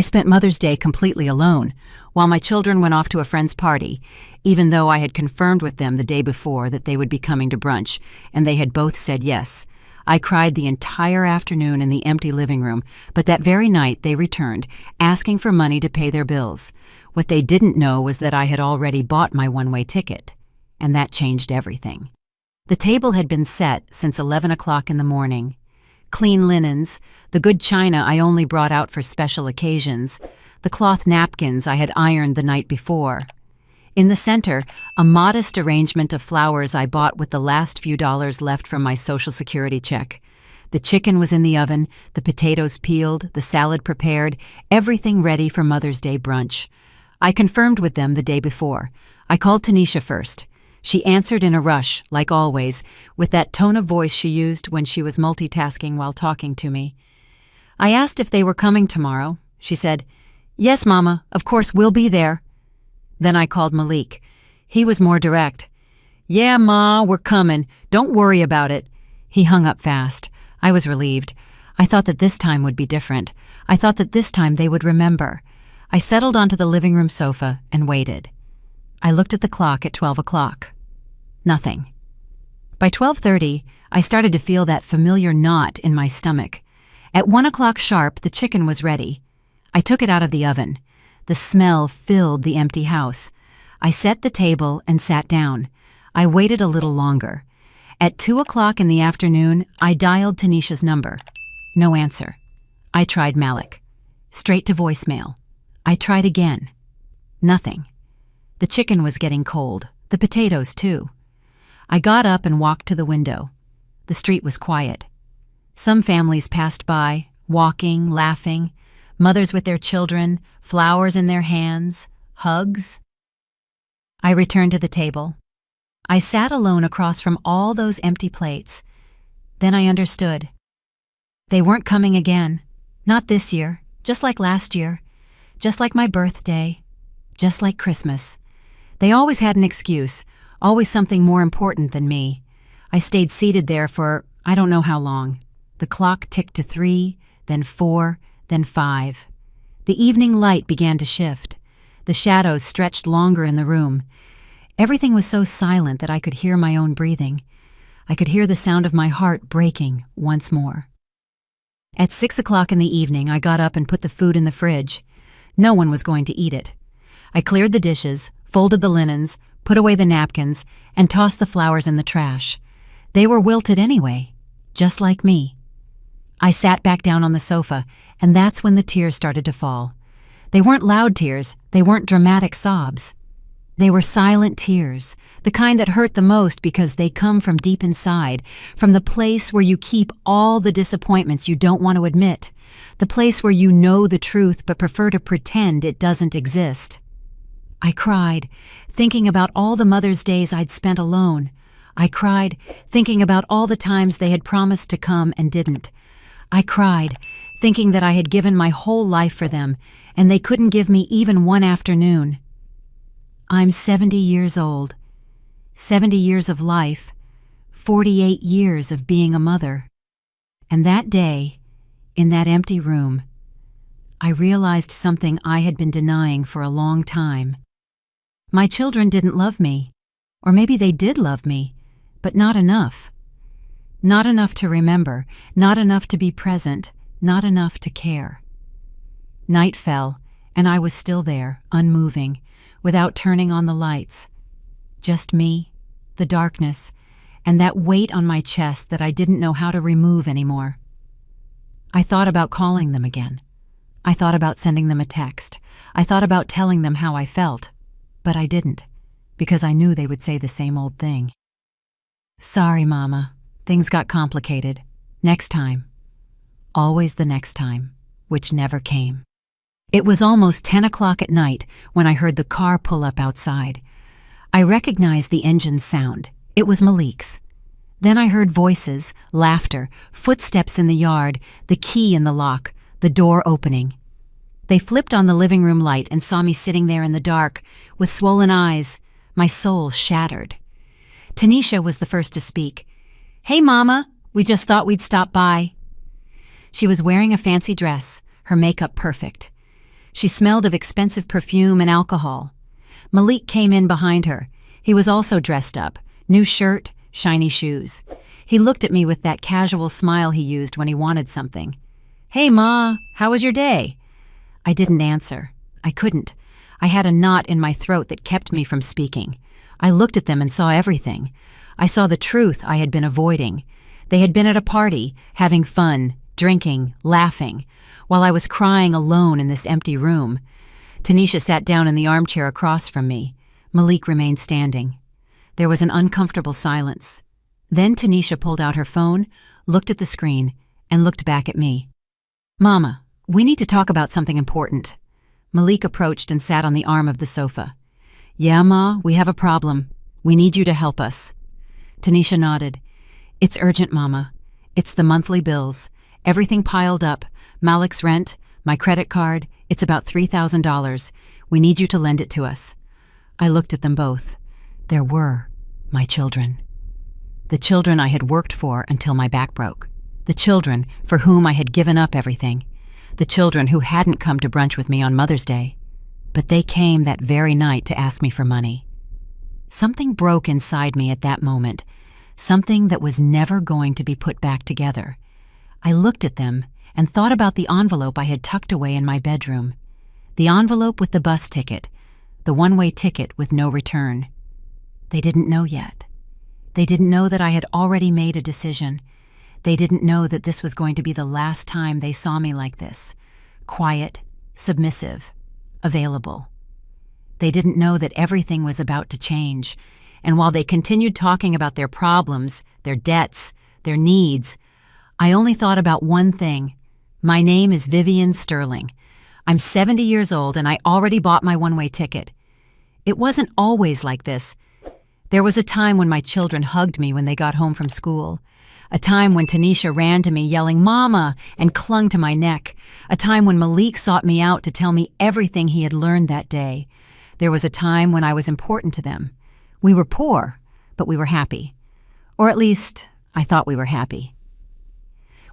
I spent Mother's Day completely alone, while my children went off to a friend's party, even though I had confirmed with them the day before that they would be coming to brunch, and they had both said yes. I cried the entire afternoon in the empty living room, but that very night they returned, asking for money to pay their bills. What they didn't know was that I had already bought my one-way ticket, and that changed everything. The table had been set since 11 o'clock in the morning. Clean linens, the good china I only brought out for special occasions, the cloth napkins I had ironed the night before. In the center, a modest arrangement of flowers I bought with the last few dollars left from my Social Security check. The chicken was in the oven, the potatoes peeled, the salad prepared, everything ready for Mother's Day brunch. I confirmed with them the day before. I called Tanisha first. She answered in a rush, like always, with that tone of voice she used when she was multitasking while talking to me. I asked if they were coming tomorrow. She said, "Yes, Mama, of course we'll be there." Then I called Malik. He was more direct. "Yeah, Ma, we're coming. Don't worry about it." He hung up fast. I was relieved. I thought that this time would be different. I thought that this time they would remember. I settled onto the living room sofa and waited. I looked at the clock at 12 o'clock. Nothing. By 12:30, I started to feel that familiar knot in my stomach. At 1 o'clock sharp, the chicken was ready. I took it out of the oven. The smell filled the empty house. I set the table and sat down. I waited a little longer. At 2 o'clock in the afternoon, I dialed Tanisha's number. No answer. I tried Malik. Straight to voicemail. I tried again. Nothing. The chicken was getting cold. The potatoes, too. I got up and walked to the window. The street was quiet. Some families passed by, walking, laughing, mothers with their children, flowers in their hands, hugs. I returned to the table. I sat alone across from all those empty plates. Then I understood. They weren't coming again. Not this year, just like last year, just like my birthday, just like Christmas. They always had an excuse, always something more important than me. I stayed seated there for I don't know how long. The clock ticked to 3, then 4, then 5. The evening light began to shift. The shadows stretched longer in the room. Everything was so silent that I could hear my own breathing. I could hear the sound of my heart breaking once more. At 6 o'clock in the evening, I got up and put the food in the fridge. No one was going to eat it. I cleared the dishes, folded the linens, put away the napkins, and tossed the flowers in the trash. They were wilted anyway, just like me. I sat back down on the sofa, and that's when the tears started to fall. They weren't loud tears, they weren't dramatic sobs. They were silent tears, the kind that hurt the most because they come from deep inside, from the place where you keep all the disappointments you don't want to admit, the place where you know the truth but prefer to pretend it doesn't exist. I cried, thinking about all the Mother's Days I'd spent alone. I cried, thinking about all the times they had promised to come and didn't. I cried, thinking that I had given my whole life for them, and they couldn't give me even one afternoon. I'm 70 years old, 70 years of life, 48 years of being a mother. And that day, in that empty room, I realized something I had been denying for a long time. My children didn't love me, or maybe they did love me, but not enough. Not enough to remember, not enough to be present, not enough to care. Night fell, and I was still there, unmoving, without turning on the lights. Just me, the darkness, and that weight on my chest that I didn't know how to remove anymore. I thought about calling them again. I thought about sending them a text. I thought about telling them how I felt. But I didn't, because I knew they would say the same old thing. "Sorry, Mama. Things got complicated. Next time." Always the next time, which never came. It was almost 10 o'clock at night when I heard the car pull up outside. I recognized the engine's sound. It was Malik's. Then I heard voices, laughter, footsteps in the yard, the key in the lock, the door opening. They flipped on the living room light and saw me sitting there in the dark, with swollen eyes, my soul shattered. Tanisha was the first to speak. "Hey, Mama, we just thought we'd stop by." She was wearing a fancy dress, her makeup perfect. She smelled of expensive perfume and alcohol. Malik came in behind her. He was also dressed up, new shirt, shiny shoes. He looked at me with that casual smile he used when he wanted something. "Hey, Ma, how was your day?" I didn't answer. I couldn't. I had a knot in my throat that kept me from speaking. I looked at them and saw everything. I saw the truth I had been avoiding. They had been at a party, having fun, drinking, laughing, while I was crying alone in this empty room. Tanisha sat down in the armchair across from me. Malik remained standing. There was an uncomfortable silence. Then Tanisha pulled out her phone, looked at the screen, and looked back at me. "Mama, we need to talk about something important." Malik approached and sat on the arm of the sofa. "Yeah, Ma, we have a problem. We need you to help us." Tanisha nodded. "It's urgent, Mama. It's the monthly bills. Everything piled up. Malik's rent, my credit card. It's about $3,000. We need you to lend it to us." I looked at them both. There were my children. The children I had worked for until my back broke. The children for whom I had given up everything. The children who hadn't come to brunch with me on Mother's Day. But they came that very night to ask me for money. Something broke inside me at that moment, something that was never going to be put back together. I looked at them and thought about the envelope I had tucked away in my bedroom. The envelope with the bus ticket, the one-way ticket with no return. They didn't know yet. They didn't know that I had already made a decision. They didn't know that this was going to be the last time they saw me like this, quiet, submissive, available. They didn't know that everything was about to change, and while they continued talking about their problems, their debts, their needs, I only thought about one thing. My name is Vivian Sterling. I'm 70 years old and I already bought my one-way ticket. It wasn't always like this. There was a time when my children hugged me when they got home from school. A time when Tanisha ran to me yelling, "Mama," and clung to my neck. A time when Malik sought me out to tell me everything he had learned that day. There was a time when I was important to them. We were poor, but we were happy. Or at least, I thought we were happy.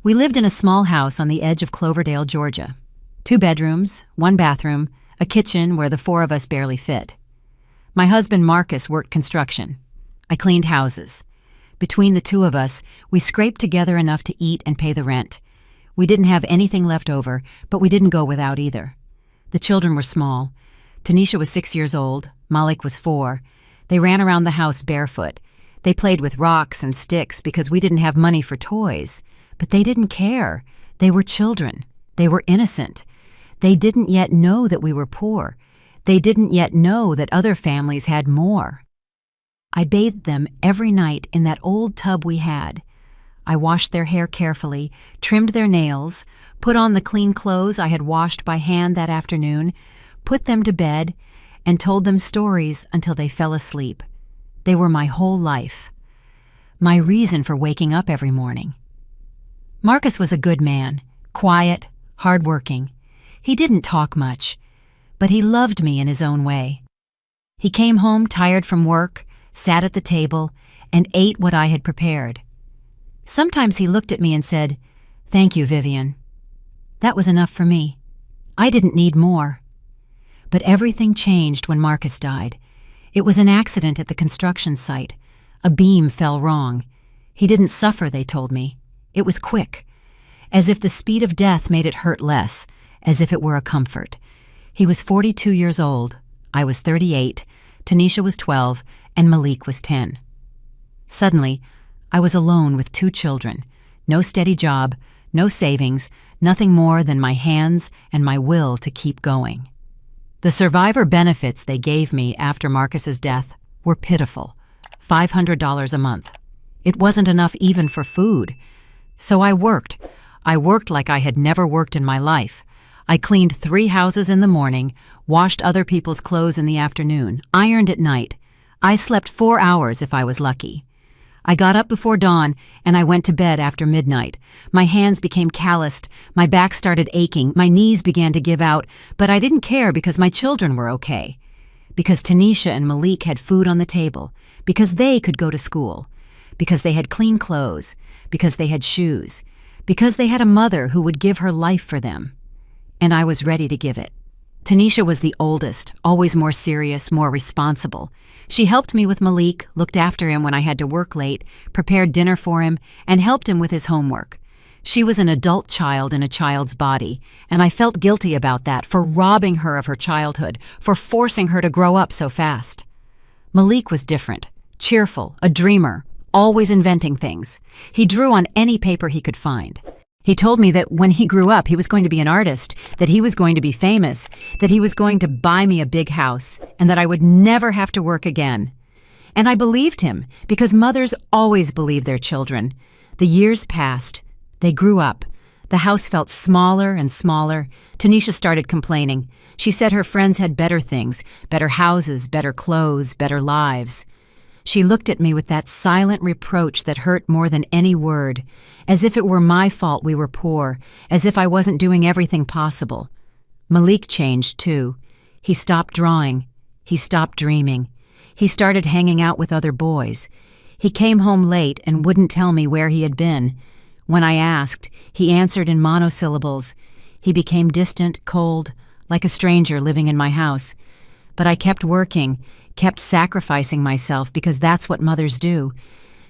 We lived in a small house on the edge of Cloverdale, Georgia. 2 bedrooms, 1 bathroom, a kitchen where the 4 of us barely fit. My husband Marcus worked construction. I cleaned houses. Between the 2 of us, we scraped together enough to eat and pay the rent. We didn't have anything left over, but we didn't go without either. The children were small. Tanisha was 6 years old. Malik was 4. They ran around the house barefoot. They played with rocks and sticks because we didn't have money for toys. But they didn't care. They were children. They were innocent. They didn't yet know that we were poor. They didn't yet know that other families had more. I bathed them every night in that old tub we had. I washed their hair carefully, trimmed their nails, put on the clean clothes I had washed by hand that afternoon, put them to bed, and told them stories until they fell asleep. They were my whole life. My reason for waking up every morning. Marcus was a good man, quiet, hardworking. He didn't talk much, but he loved me in his own way. He came home tired from work, sat at the table, and ate what I had prepared. Sometimes he looked at me and said, "Thank you, Vivian." That was enough for me. I didn't need more. But everything changed when Marcus died. It was an accident at the construction site. A beam fell wrong. He didn't suffer, they told me. It was quick, as if the speed of death made it hurt less, as if it were a comfort. He was 42 years old. I was 38. Tanisha was 12, and Malik was 10. Suddenly, I was alone with 2 children, no steady job, no savings, nothing more than my hands and my will to keep going. The survivor benefits they gave me after Marcus's death were pitiful, $500 a month. It wasn't enough even for food. So I worked. I worked like I had never worked in my life. I cleaned 3 houses in the morning, washed other people's clothes in the afternoon, ironed at night. I slept 4 hours if I was lucky. I got up before dawn, and I went to bed after midnight. My hands became calloused, my back started aching, my knees began to give out, but I didn't care because my children were okay. Because Tanisha and Malik had food on the table, because they could go to school, because they had clean clothes, because they had shoes, because they had a mother who would give her life for them. And I was ready to give it. Tanisha was the oldest, always more serious, more responsible. She helped me with Malik, looked after him when I had to work late, prepared dinner for him, and helped him with his homework. She was an adult child in a child's body, and I felt guilty about that, for robbing her of her childhood, for forcing her to grow up so fast. Malik was different, cheerful, a dreamer, always inventing things. He drew on any paper he could find. He told me that when he grew up, he was going to be an artist, that he was going to be famous, that he was going to buy me a big house, and that I would never have to work again. And I believed him, because mothers always believe their children. The years passed. They grew up. The house felt smaller and smaller. Tanisha started complaining. She said her friends had better things, better houses, better clothes, better lives. She looked at me with that silent reproach that hurt more than any word, as if it were my fault we were poor, as if I wasn't doing everything possible. Malik changed, too. He stopped drawing. He stopped dreaming. He started hanging out with other boys. He came home late and wouldn't tell me where he had been. When I asked, he answered in monosyllables. He became distant, cold, like a stranger living in my house. But I kept working, kept sacrificing myself, because that's what mothers do.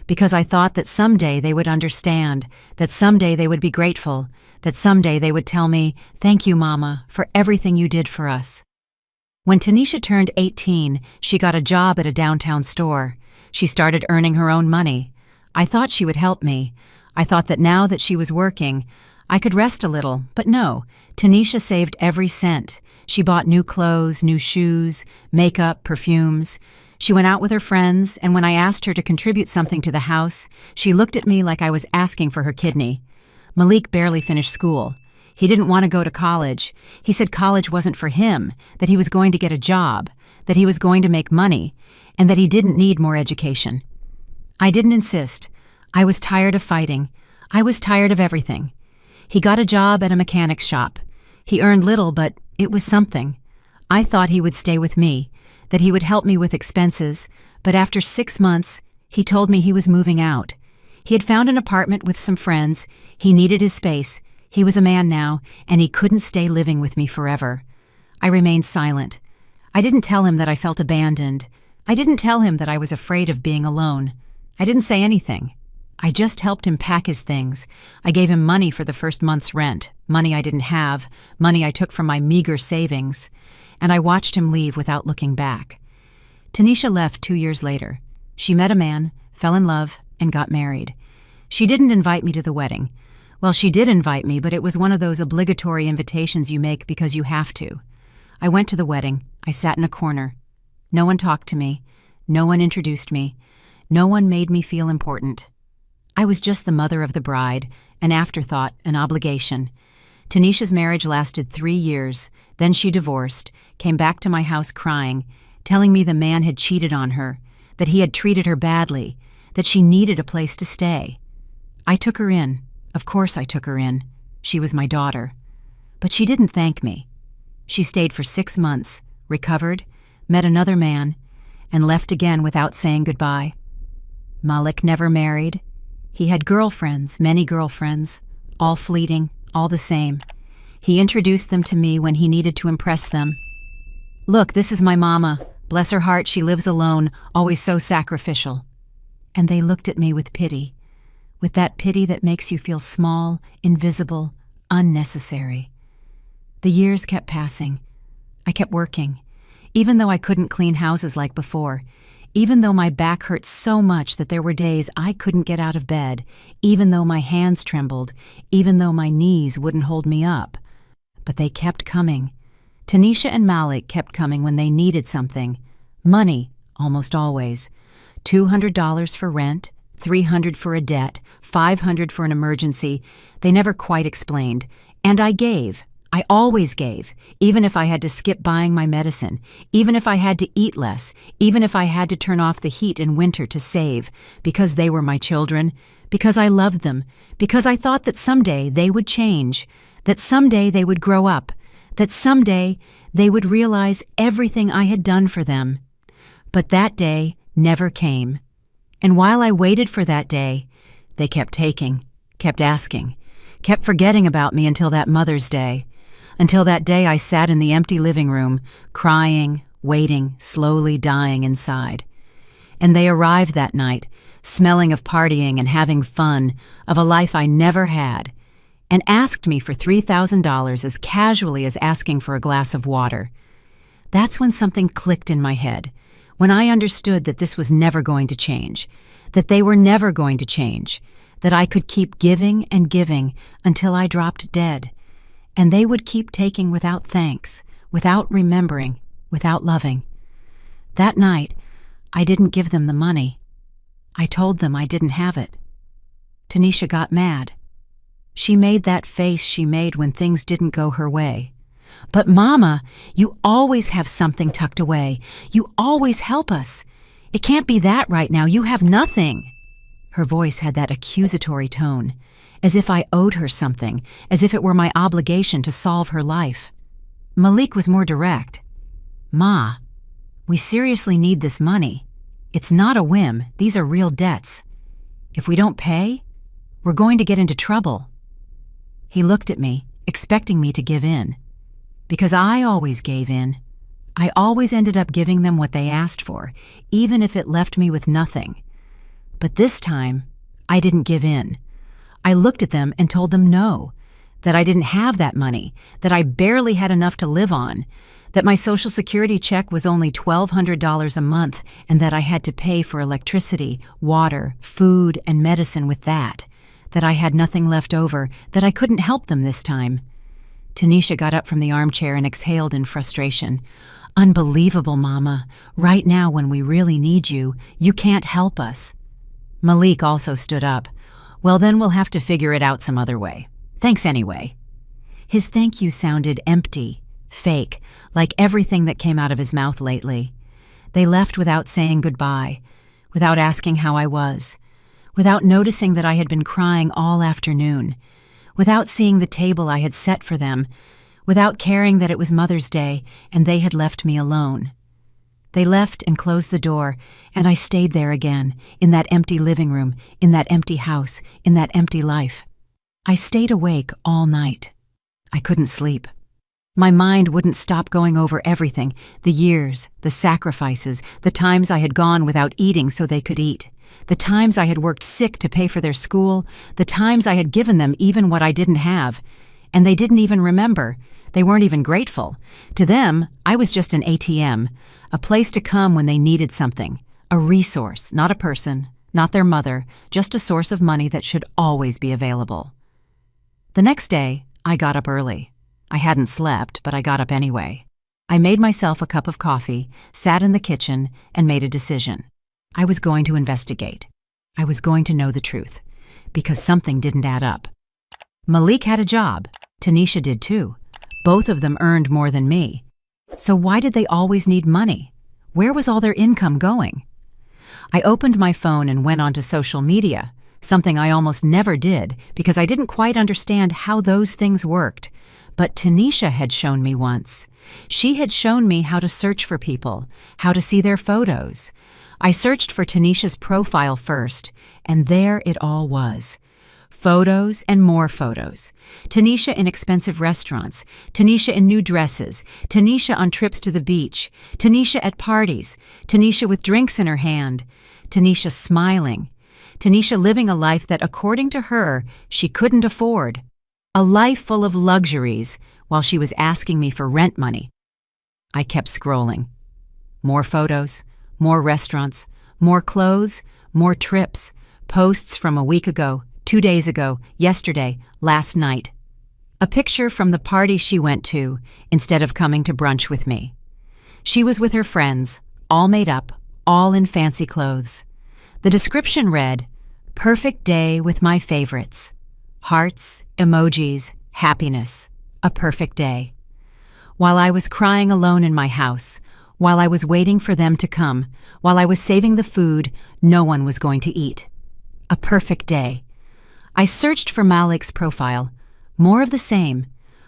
Because I thought that someday they would understand, that someday they would be grateful, that someday they would tell me, "Thank you, Mama, for everything you did for us." When Tanisha turned 18, she got a job at a downtown store. She started earning her own money. I thought she would help me. I thought that now that she was working, I could rest a little, but no. Tanisha saved every cent. She bought new clothes, new shoes, makeup, perfumes. She went out with her friends, and when I asked her to contribute something to the house, she looked at me like I was asking for her kidney. Malik barely finished school. He didn't want to go to college. He said college wasn't for him, that he was going to get a job, that he was going to make money, and that he didn't need more education. I didn't insist. I was tired of fighting. I was tired of everything. He got a job at a mechanic's shop. He earned little, but it was something. I thought he would stay with me, that he would help me with expenses, but after 6 months, he told me he was moving out. He had found an apartment with some friends. He needed his space. He was a man now, and he couldn't stay living with me forever. I remained silent. I didn't tell him that I felt abandoned. I didn't tell him that I was afraid of being alone. I didn't say anything. I just helped him pack his things. I gave him money for the first month's rent, money I didn't have, money I took from my meager savings, and I watched him leave without looking back. Tanisha left 2 years later. She met a man, fell in love, and got married. She didn't invite me to the wedding. Well, she did invite me, but it was one of those obligatory invitations you make because you have to. I went to the wedding. I sat in a corner. No one talked to me. No one introduced me. No one made me feel important. I was just the mother of the bride, an afterthought, an obligation. Tanisha's marriage lasted 3 years. Then she divorced, came back to my house crying, telling me the man had cheated on her, that he had treated her badly, that she needed a place to stay. I took her in. Of course I took her in. She was my daughter. But she didn't thank me. She stayed for 6 months, recovered, met another man, and left again without saying goodbye. Malik never married. He had girlfriends, many girlfriends, all fleeting, all the same. He introduced them to me when he needed to impress them. "Look, this is my mama. Bless her heart, she lives alone, always so sacrificial." And they looked at me with pity, with that pity that makes you feel small, invisible, unnecessary. The years kept passing. I kept working, even though I couldn't clean houses like before, even though my back hurt so much that there were days I couldn't get out of bed, even though my hands trembled, even though my knees wouldn't hold me up. But they kept coming. Tanisha and Malik kept coming when they needed something. Money, almost always. $200 for rent, $300 for a debt, $500 for an emergency. They never quite explained. And I gave. I always gave, even if I had to skip buying my medicine, even if I had to eat less, even if I had to turn off the heat in winter to save, because they were my children, because I loved them, because I thought that someday they would change, that someday they would grow up, that someday they would realize everything I had done for them. But that day never came. And while I waited for that day, they kept taking, kept asking, kept forgetting about me until that Mother's Day. Until that day I sat in the empty living room, crying, waiting, slowly dying inside. And they arrived that night, smelling of partying and having fun, of a life I never had, and asked me for $3,000 as casually as asking for a glass of water. That's when something clicked in my head, when I understood that this was never going to change, that they were never going to change, that I could keep giving and giving until I dropped dead, and they would keep taking without thanks, without remembering, without loving. That night, I didn't give them the money. I told them I didn't have it. Tanisha got mad. She made that face she made when things didn't go her way. "But Mama, you always have something tucked away. You always help us. It can't be that right now. You have nothing." Her voice had that accusatory tone, as if I owed her something, as if it were my obligation to solve her life. Malik was more direct. "Ma, we seriously need this money. It's not a whim. These are real debts. If we don't pay, we're going to get into trouble." He looked at me, expecting me to give in. Because I always gave in. I always ended up giving them what they asked for, even if it left me with nothing. But this time, I didn't give in. I looked at them and told them no, that I didn't have that money, that I barely had enough to live on, that my Social Security check was only $1,200 a month, and that I had to pay for electricity, water, food, and medicine with that I had nothing left over, that I couldn't help them this time. Tanisha got up from the armchair and exhaled in frustration. "Unbelievable, Mama. Right now, when we really need you, you can't help us." Malik also stood up. "Well, then we'll have to figure it out some other way. Thanks anyway." His thank you sounded empty, fake, like everything that came out of his mouth lately. They left without saying goodbye, without asking how I was, without noticing that I had been crying all afternoon, without seeing the table I had set for them, without caring that it was Mother's Day and they had left me alone. They left and closed the door, and I stayed there again, in that empty living room, in that empty house, in that empty life. I stayed awake all night. I couldn't sleep. My mind wouldn't stop going over everything, the years, the sacrifices, the times I had gone without eating so they could eat, the times I had worked sick to pay for their school, the times I had given them even what I didn't have. And they didn't even remember. They weren't even grateful. To them, I was just an ATM, a place to come when they needed something, a resource, not a person, not their mother, just a source of money that should always be available. The next day, I got up early. I hadn't slept, but I got up anyway. I made myself a cup of coffee, sat in the kitchen, and made a decision. I was going to investigate. I was going to know the truth, because something didn't add up. Malik had a job. Tanisha did too. Both of them earned more than me. So why did they always need money? Where was all their income going? I opened my phone and went onto social media, something I almost never did because I didn't quite understand how those things worked. But Tanisha had shown me once. She had shown me how to search for people, how to see their photos. I searched for Tanisha's profile first, and there it all was. Photos and more photos. Tanisha in expensive restaurants. Tanisha in new dresses. Tanisha on trips to the beach. Tanisha at parties. Tanisha with drinks in her hand. Tanisha smiling. Tanisha living a life that, according to her, she couldn't afford. A life full of luxuries while she was asking me for rent money. I kept scrolling. More photos, more restaurants, more clothes, more trips, posts from a week ago, 2 days ago, yesterday, last night. A picture from the party she went to instead of coming to brunch with me. She was with her friends, all made up, all in fancy clothes. The description read, "Perfect day with my favorites. Hearts, emojis, happiness. A perfect day." While I was crying alone in my house, while I was waiting for them to come, while I was saving the food no one was going to eat. A perfect day. I searched for Malik's profile. More of the same.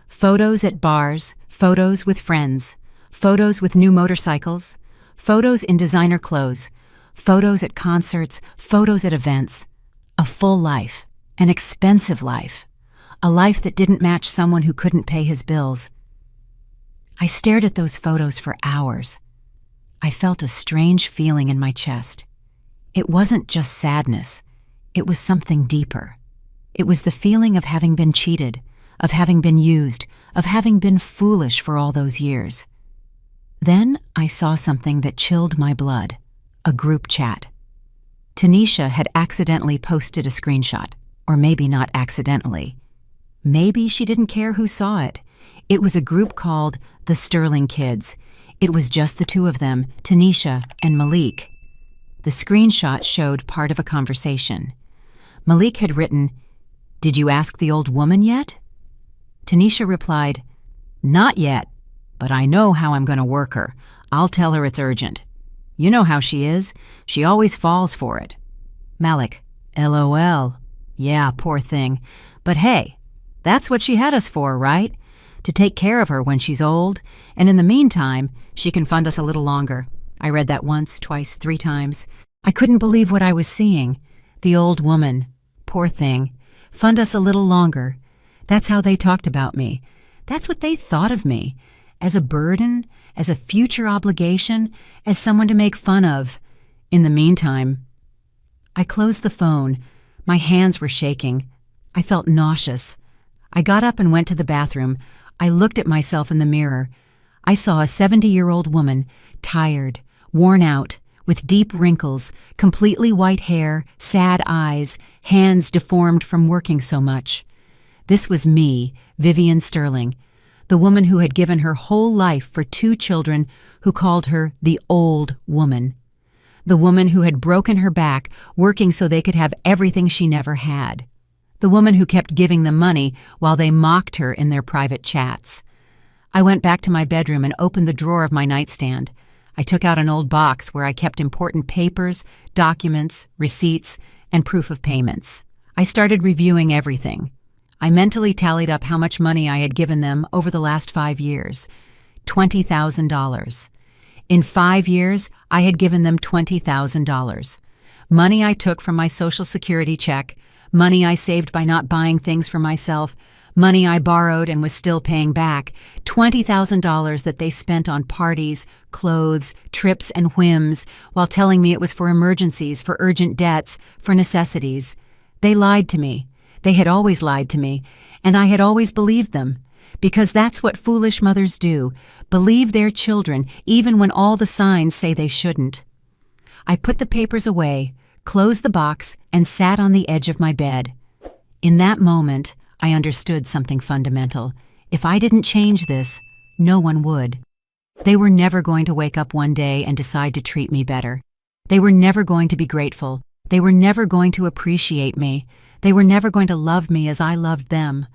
Photos at bars, photos with friends, photos with new motorcycles, photos in designer clothes, photos at concerts, photos at events. A full life. An expensive life. A life that didn't match someone who couldn't pay his bills. I stared at those photos for hours. I felt a strange feeling in my chest. It wasn't just sadness. It was something deeper. It was the feeling of having been cheated, of having been used, of having been foolish for all those years. Then I saw something that chilled my blood, a group chat. Tanisha had accidentally posted a screenshot, or maybe not accidentally. Maybe she didn't care who saw it. It was a group called the Sterling Kids. It was just the two of them, Tanisha and Malik. The screenshot showed part of a conversation. Malik had written, "Did you ask the old woman yet?" Tanisha replied, "Not yet, but I know how I'm going to work her. I'll tell her it's urgent. You know how she is. She always falls for it." Malik, LOL. Yeah, poor thing. But hey, that's what she had us for, right? To take care of her when she's old, and in the meantime, she can fund us a little longer. I read that once, twice, 3 times. I couldn't believe what I was seeing. The old woman, poor thing, fund us a little longer. That's how they talked about me. That's what they thought of me. As a burden, as a future obligation, as someone to make fun of. In the meantime, I closed the phone. My hands were shaking. I felt nauseous. I got up and went to the bathroom. I looked at myself in the mirror. I saw a 70-year-old woman, tired, worn out, with deep wrinkles, completely white hair, sad eyes, hands deformed from working so much. This was me, Vivian Sterling, the woman who had given her whole life for 2 children who called her the old woman. The woman who had broken her back, working so they could have everything she never had. The woman who kept giving them money while they mocked her in their private chats. I went back to my bedroom and opened the drawer of my nightstand. I took out an old box where I kept important papers, documents, receipts, and proof of payments. I started reviewing everything. I mentally tallied up how much money I had given them over the last 5 years. $20,000. In 5 years, I had given them $20,000. Money I took from my Social Security check, money I saved by not buying things for myself, money I borrowed and was still paying back, $20,000 that they spent on parties, clothes, trips, and whims, while telling me it was for emergencies, for urgent debts, for necessities. They lied to me. They had always lied to me, and I had always believed them. Because that's what foolish mothers do, believe their children even when all the signs say they shouldn't. I put the papers away, closed the box, and sat on the edge of my bed. In that moment, I understood something fundamental. If I didn't change this, no one would. They were never going to wake up one day and decide to treat me better. They were never going to be grateful. They were never going to appreciate me. They were never going to love me as I loved them.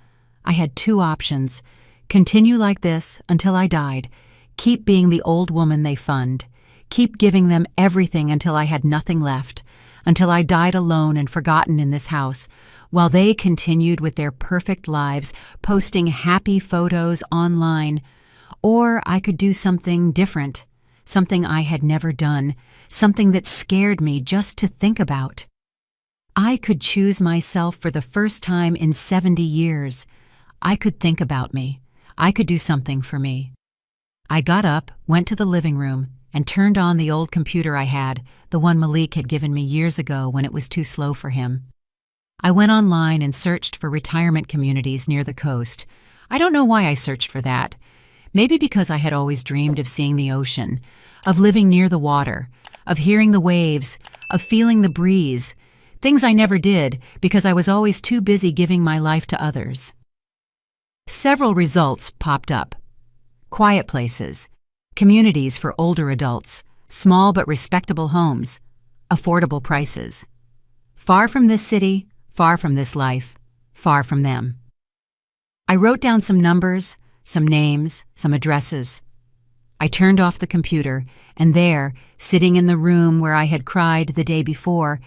I had 2 options. Continue like this until I died. Keep being the old woman they fund. Keep giving them everything until I had nothing left, until I died alone and forgotten in this house, while they continued with their perfect lives, posting happy photos online. Or I could do something different, something I had never done, something that scared me just to think about. I could choose myself for the first time in 70 years. I could think about me. I could do something for me. I got up, went to the living room, and turned on the old computer I had, the one Malik had given me years ago when it was too slow for him. I went online and searched for retirement communities near the coast. I don't know why I searched for that. Maybe because I had always dreamed of seeing the ocean, of living near the water, of hearing the waves, of feeling the breeze, things I never did because I was always too busy giving my life to others. Several results popped up. Quiet places, communities for older adults, small but respectable homes, affordable prices. Far from this city, far from this life, far from them. I wrote down some numbers, some names, some addresses. I turned off the computer, and there, sitting in the room where I had cried the day before,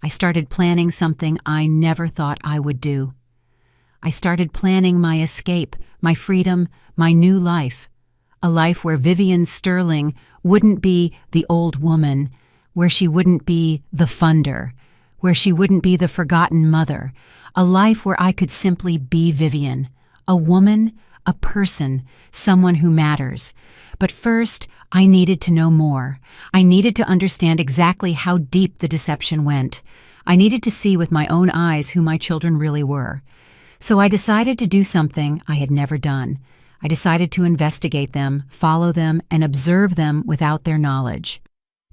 I started planning something I never thought I would do. I started planning my escape, my freedom, my new life. A life where Vivian Sterling wouldn't be the old woman, where she wouldn't be the funder, where she wouldn't be the forgotten mother. A life where I could simply be Vivian, a woman, a person, someone who matters. But first, I needed to know more. I needed to understand exactly how deep the deception went. I needed to see with my own eyes who my children really were. So I decided to do something I had never done. I decided to investigate them, follow them, and observe them without their knowledge.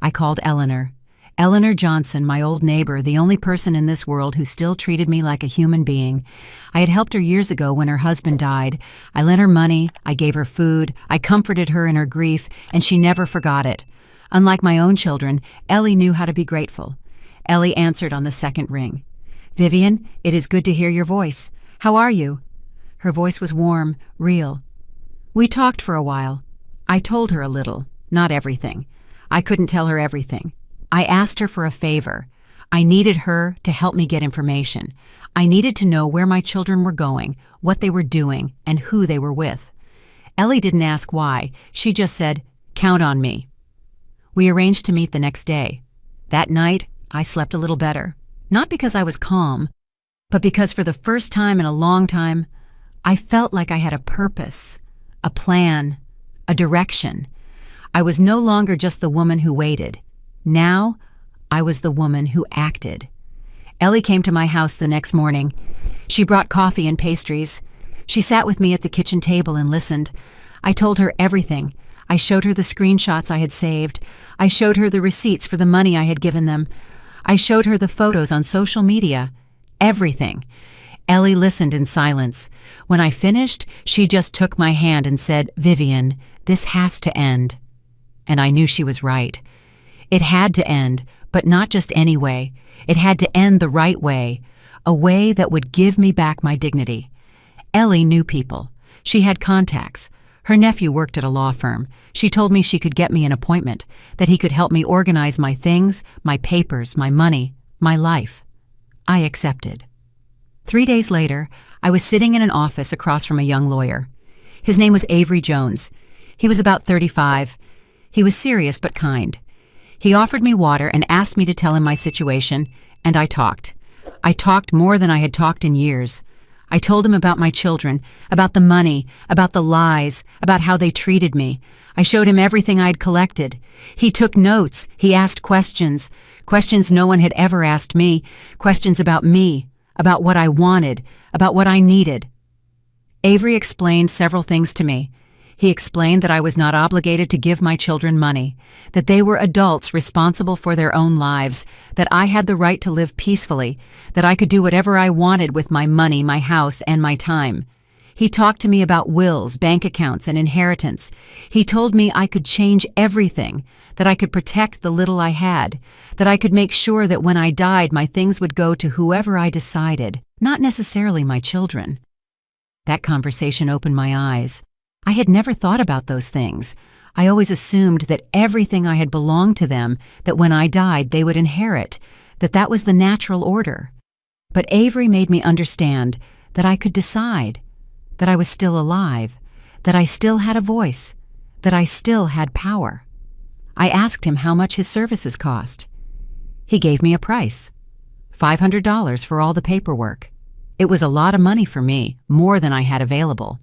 I called Eleanor. Eleanor Johnson, my old neighbor, the only person in this world who still treated me like a human being. I had helped her years ago when her husband died. I lent her money, I gave her food, I comforted her in her grief, and she never forgot it. Unlike my own children, Ellie knew how to be grateful. Ellie answered on the second ring. "Vivian, it is good to hear your voice. How are you?" Her voice was warm, real. We talked for a while. I told her a little, not everything. I couldn't tell her everything. I asked her for a favor. I needed her to help me get information. I needed to know where my children were going, what they were doing, and who they were with. Ellie didn't ask why. She just said, "Count on me." We arranged to meet the next day. That night, I slept a little better. Not because I was calm, but because for the first time in a long time, I felt like I had a purpose, a plan, a direction. I was no longer just the woman who waited. Now, I was the woman who acted. Ellie came to my house the next morning. She brought coffee and pastries. She sat with me at the kitchen table and listened. I told her everything. I showed her the screenshots I had saved. I showed her the receipts for the money I had given them. I showed her the photos on social media. Everything. Ellie listened in silence. When I finished, she just took my hand and said, "Vivian, this has to end." And I knew she was right. It had to end, but not just any way. It had to end the right way, a way that would give me back my dignity. Ellie knew people. She had contacts. Her nephew worked at a law firm. She told me she could get me an appointment, that he could help me organize my things, my papers, my money, my life. I accepted. 3 days later, I was sitting in an office across from a young lawyer. His name was Avery Jones. He was about 35. He was serious but kind. He offered me water and asked me to tell him my situation, and I talked. I talked more than I had talked in years. I told him about my children, about the money, about the lies, about how they treated me. I showed him everything I had collected. He took notes. He asked questions, questions no one had ever asked me, questions about me, about what I wanted, about what I needed. Avery explained several things to me. He explained that I was not obligated to give my children money, that they were adults responsible for their own lives, that I had the right to live peacefully, that I could do whatever I wanted with my money, my house, and my time. He talked to me about wills, bank accounts, and inheritance. He told me I could change everything, that I could protect the little I had, that I could make sure that when I died my things would go to whoever I decided, not necessarily my children. That conversation opened my eyes. I had never thought about those things. I always assumed that everything I had belonged to them, that when I died they would inherit, that was the natural order. But Avery made me understand that I could decide, that I was still alive, that I still had a voice, that I still had power. I asked him how much his services cost. He gave me a price, $500 for all the paperwork. It was a lot of money for me, more than I had available.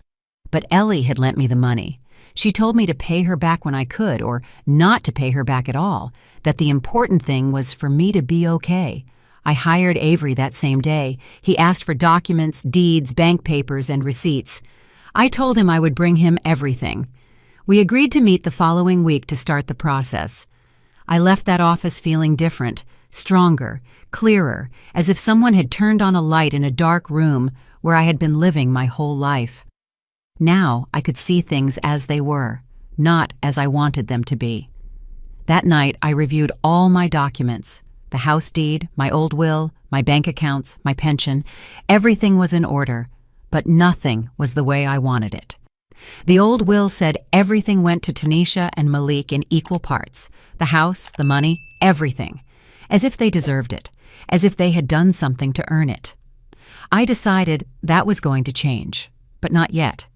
But Ellie had lent me the money. She told me to pay her back when I could, or not to pay her back at all, that the important thing was for me to be okay. I hired Avery that same day. He asked for documents, deeds, bank papers, and receipts. I told him I would bring him everything. We agreed to meet the following week to start the process. I left that office feeling different, stronger, clearer, as if someone had turned on a light in a dark room where I had been living my whole life. Now I could see things as they were, not as I wanted them to be. That night I reviewed all my documents, the house deed, my old will, my bank accounts, my pension. Everything was in order, but nothing was the way I wanted it. The old will said everything went to Tanisha and Malik in equal parts, the house, the money, everything, as if they deserved it, as if they had done something to earn it. I decided that was going to change, but not yet.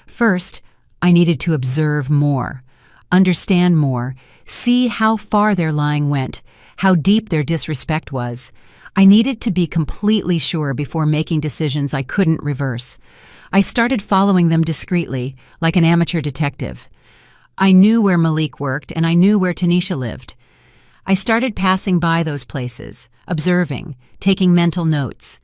First, I needed to observe more, understand more, see how far their lying went, how deep their disrespect was. I needed to be completely sure before making decisions I couldn't reverse. I started following them discreetly, like an amateur detective. I knew where Malik worked and I knew where Tanisha lived. I started passing by those places, observing, taking mental notes.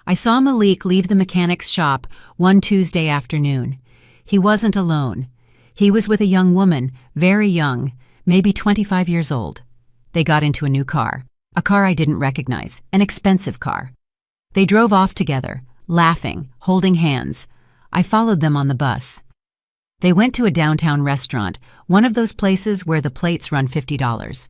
I saw Malik leave the mechanic's shop one Tuesday afternoon. He wasn't alone. He was with a young woman, very young, maybe 25 years old. They got into a new car, a car I didn't recognize, an expensive car. They drove off together, laughing, holding hands. I followed them on the bus. They went to a downtown restaurant, one of those places where the plates run $50.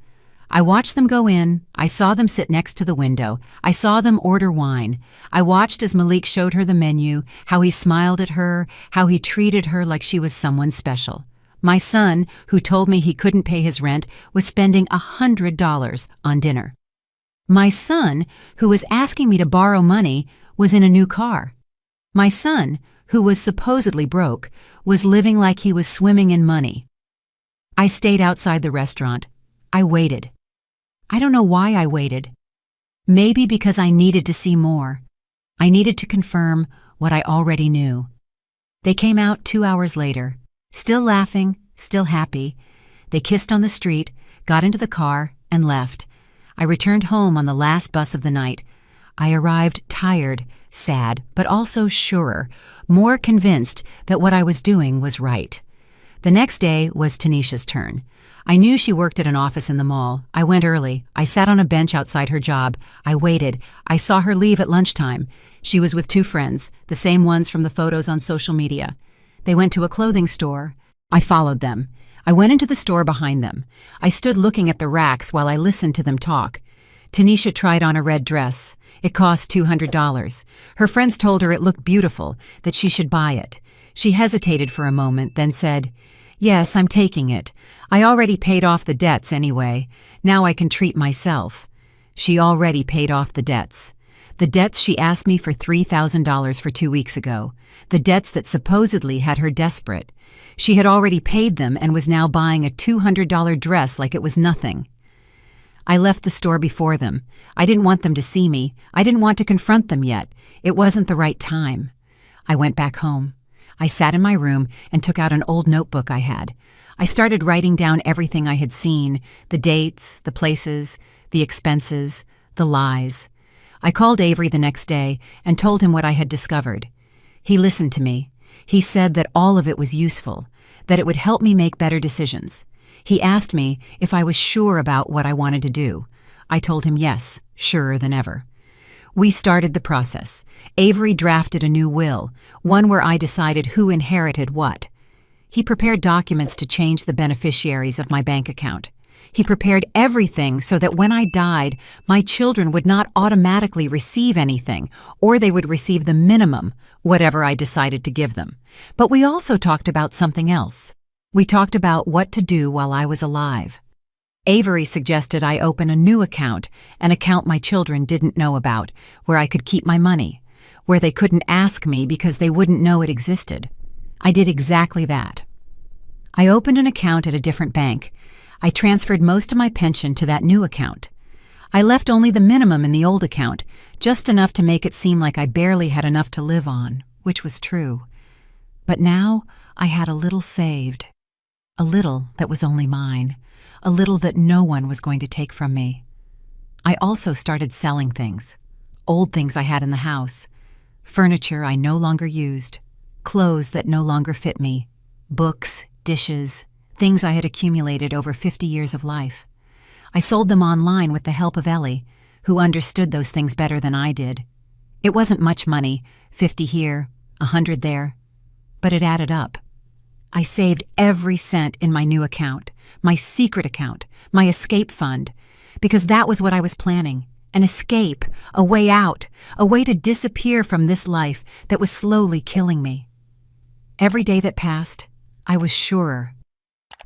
I watched them go in. I saw them sit next to the window. I saw them order wine. I watched as Malik showed her the menu, how he smiled at her, how he treated her like she was someone special. My son, who told me he couldn't pay his rent, was spending $100 on dinner. My son, who was asking me to borrow money, was in a new car. My son, who was supposedly broke, was living like he was swimming in money. I stayed outside the restaurant. I waited. I don't know why I waited. Maybe because I needed to see more. I needed to confirm what I already knew. They came out 2 hours later, still laughing, still happy. They kissed on the street, got into the car, and left. I returned home on the last bus of the night. I arrived tired, sad, but also surer, more convinced that what I was doing was right. The next day was Tanisha's turn. I knew she worked at an office in the mall. I went early. I sat on a bench outside her job. I waited. I saw her leave at lunchtime. She was with 2 friends, the same ones from the photos on social media. They went to a clothing store. I followed them. I went into the store behind them. I stood looking at the racks while I listened to them talk. Tanisha tried on a red dress. It cost $200. Her friends told her it looked beautiful, that she should buy it. She hesitated for a moment, then said, "Yes, I'm taking it. I already paid off the debts anyway. Now I can treat myself." She already paid off the debts. The debts she asked me for $3,000 for 2 weeks ago. The debts that supposedly had her desperate. She had already paid them and was now buying a $200 dress like it was nothing. I left the store before them. I didn't want them to see me. I didn't want to confront them yet. It wasn't the right time. I went back home. I sat in my room and took out an old notebook I had. I started writing down everything I had seen, the dates, the places, the expenses, the lies. I called Avery the next day and told him what I had discovered. He listened to me. He said that all of it was useful, that it would help me make better decisions. He asked me if I was sure about what I wanted to do. I told him yes, surer than ever. We started the process. Avery drafted a new will, one where I decided who inherited what. He prepared documents to change the beneficiaries of my bank account. He prepared everything so that when I died, my children would not automatically receive anything, or they would receive the minimum, whatever I decided to give them. But we also talked about something else. We talked about what to do while I was alive. Avery suggested I open a new account, an account my children didn't know about, where I could keep my money, where they couldn't ask me because they wouldn't know it existed. I did exactly that. I opened an account at a different bank. I transferred most of my pension to that new account. I left only the minimum in the old account, just enough to make it seem like I barely had enough to live on, which was true. But now I had a little saved. A little that was only mine. A little that no one was going to take from me. I also started selling things. Old things I had in the house. Furniture I no longer used. Clothes that no longer fit me. Books, dishes, things I had accumulated over 50 years of life. I sold them online with the help of Ellie, who understood those things better than I did. It wasn't much money, 50 here, 100 there, but it added up. I saved every cent in my new account, my secret account, my escape fund, because that was what I was planning, an escape, a way out, a way to disappear from this life that was slowly killing me. Every day that passed, I was surer.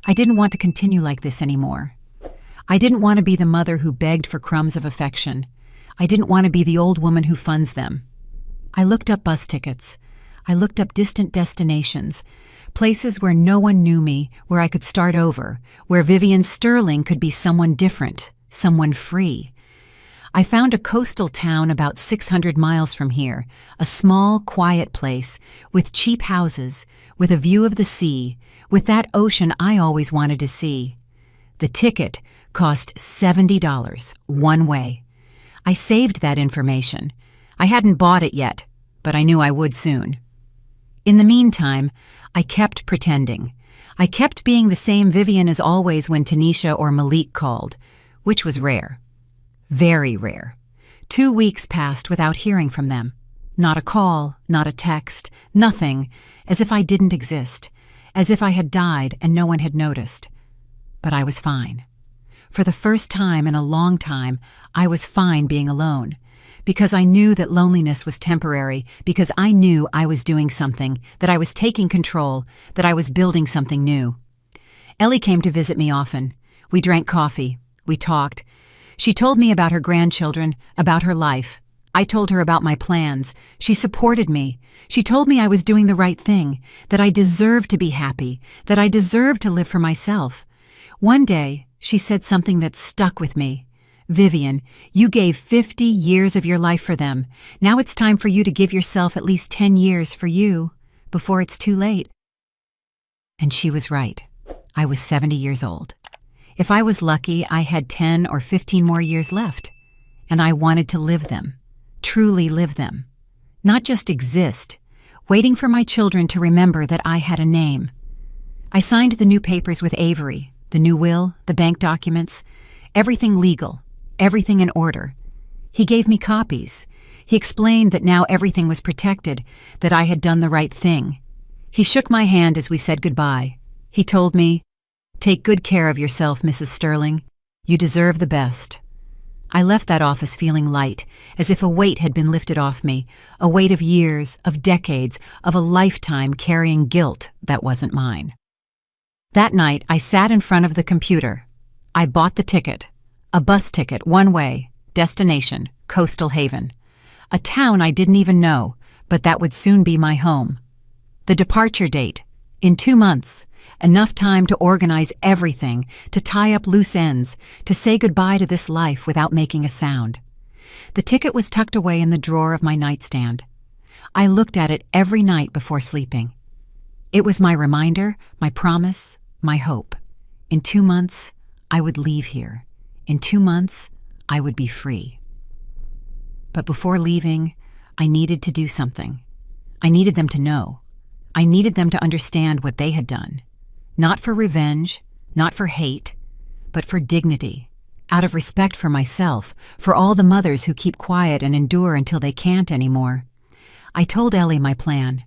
I didn't want to continue like this anymore. I didn't want to be the mother who begged for crumbs of affection. I didn't want to be the old woman who funds them. I looked up bus tickets. I looked up distant destinations, Places where no one knew me, where I could start over, where Vivian Sterling could be someone different, someone free. I found a coastal town about 600 miles from here, a small, quiet place, with cheap houses, with a view of the sea, with that ocean I always wanted to see. The ticket cost $70, one way. I saved that information. I hadn't bought it yet, but I knew I would soon. In the meantime, I kept pretending. I kept being the same Vivian as always when Tanisha or Malik called, which was rare. Very rare. 2 weeks passed without hearing from them. Not a call, not a text, nothing, as if I didn't exist, as if I had died and no one had noticed. But I was fine. For the first time in a long time, I was fine being alone, because I knew that loneliness was temporary, because I knew I was doing something, that I was taking control, that I was building something new. Ellie came to visit me often. We drank coffee. We talked. She told me about her grandchildren, about her life. I told her about my plans. She supported me. She told me I was doing the right thing, that I deserved to be happy, that I deserved to live for myself. One day, she said something that stuck with me. Vivian, you gave 50 years of your life for them. Now it's time for you to give yourself at least 10 years for you, before it's too late. And she was right. I was 70 years old. If I was lucky, I had 10 or 15 more years left. And I wanted to live them, truly live them. Not just exist, waiting for my children to remember that I had a name. I signed the new papers with Avery, the new will, the bank documents, everything legal, everything in order. He gave me copies. He explained that now everything was protected, that I had done the right thing. He shook my hand as we said goodbye. He told me, "Take good care of yourself, Mrs. Sterling. You deserve the best." I left that office feeling light, as if a weight had been lifted off me, a weight of years, of decades, of a lifetime carrying guilt that wasn't mine. That night, I sat in front of the computer. I bought the ticket. A bus ticket, one way, destination, Coastal Haven. A town I didn't even know, but that would soon be my home. The departure date, in 2 months. Enough time to organize everything, to tie up loose ends, to say goodbye to this life without making a sound. The ticket was tucked away in the drawer of my nightstand. I looked at it every night before sleeping. It was my reminder, my promise, my hope. In 2 months, I would leave here. In 2 months, I would be free. But before leaving, I needed to do something. I needed them to know. I needed them to understand what they had done. Not for revenge, not for hate, but for dignity, out of respect for myself, for all the mothers who keep quiet and endure until they can't anymore. I told Ellie my plan.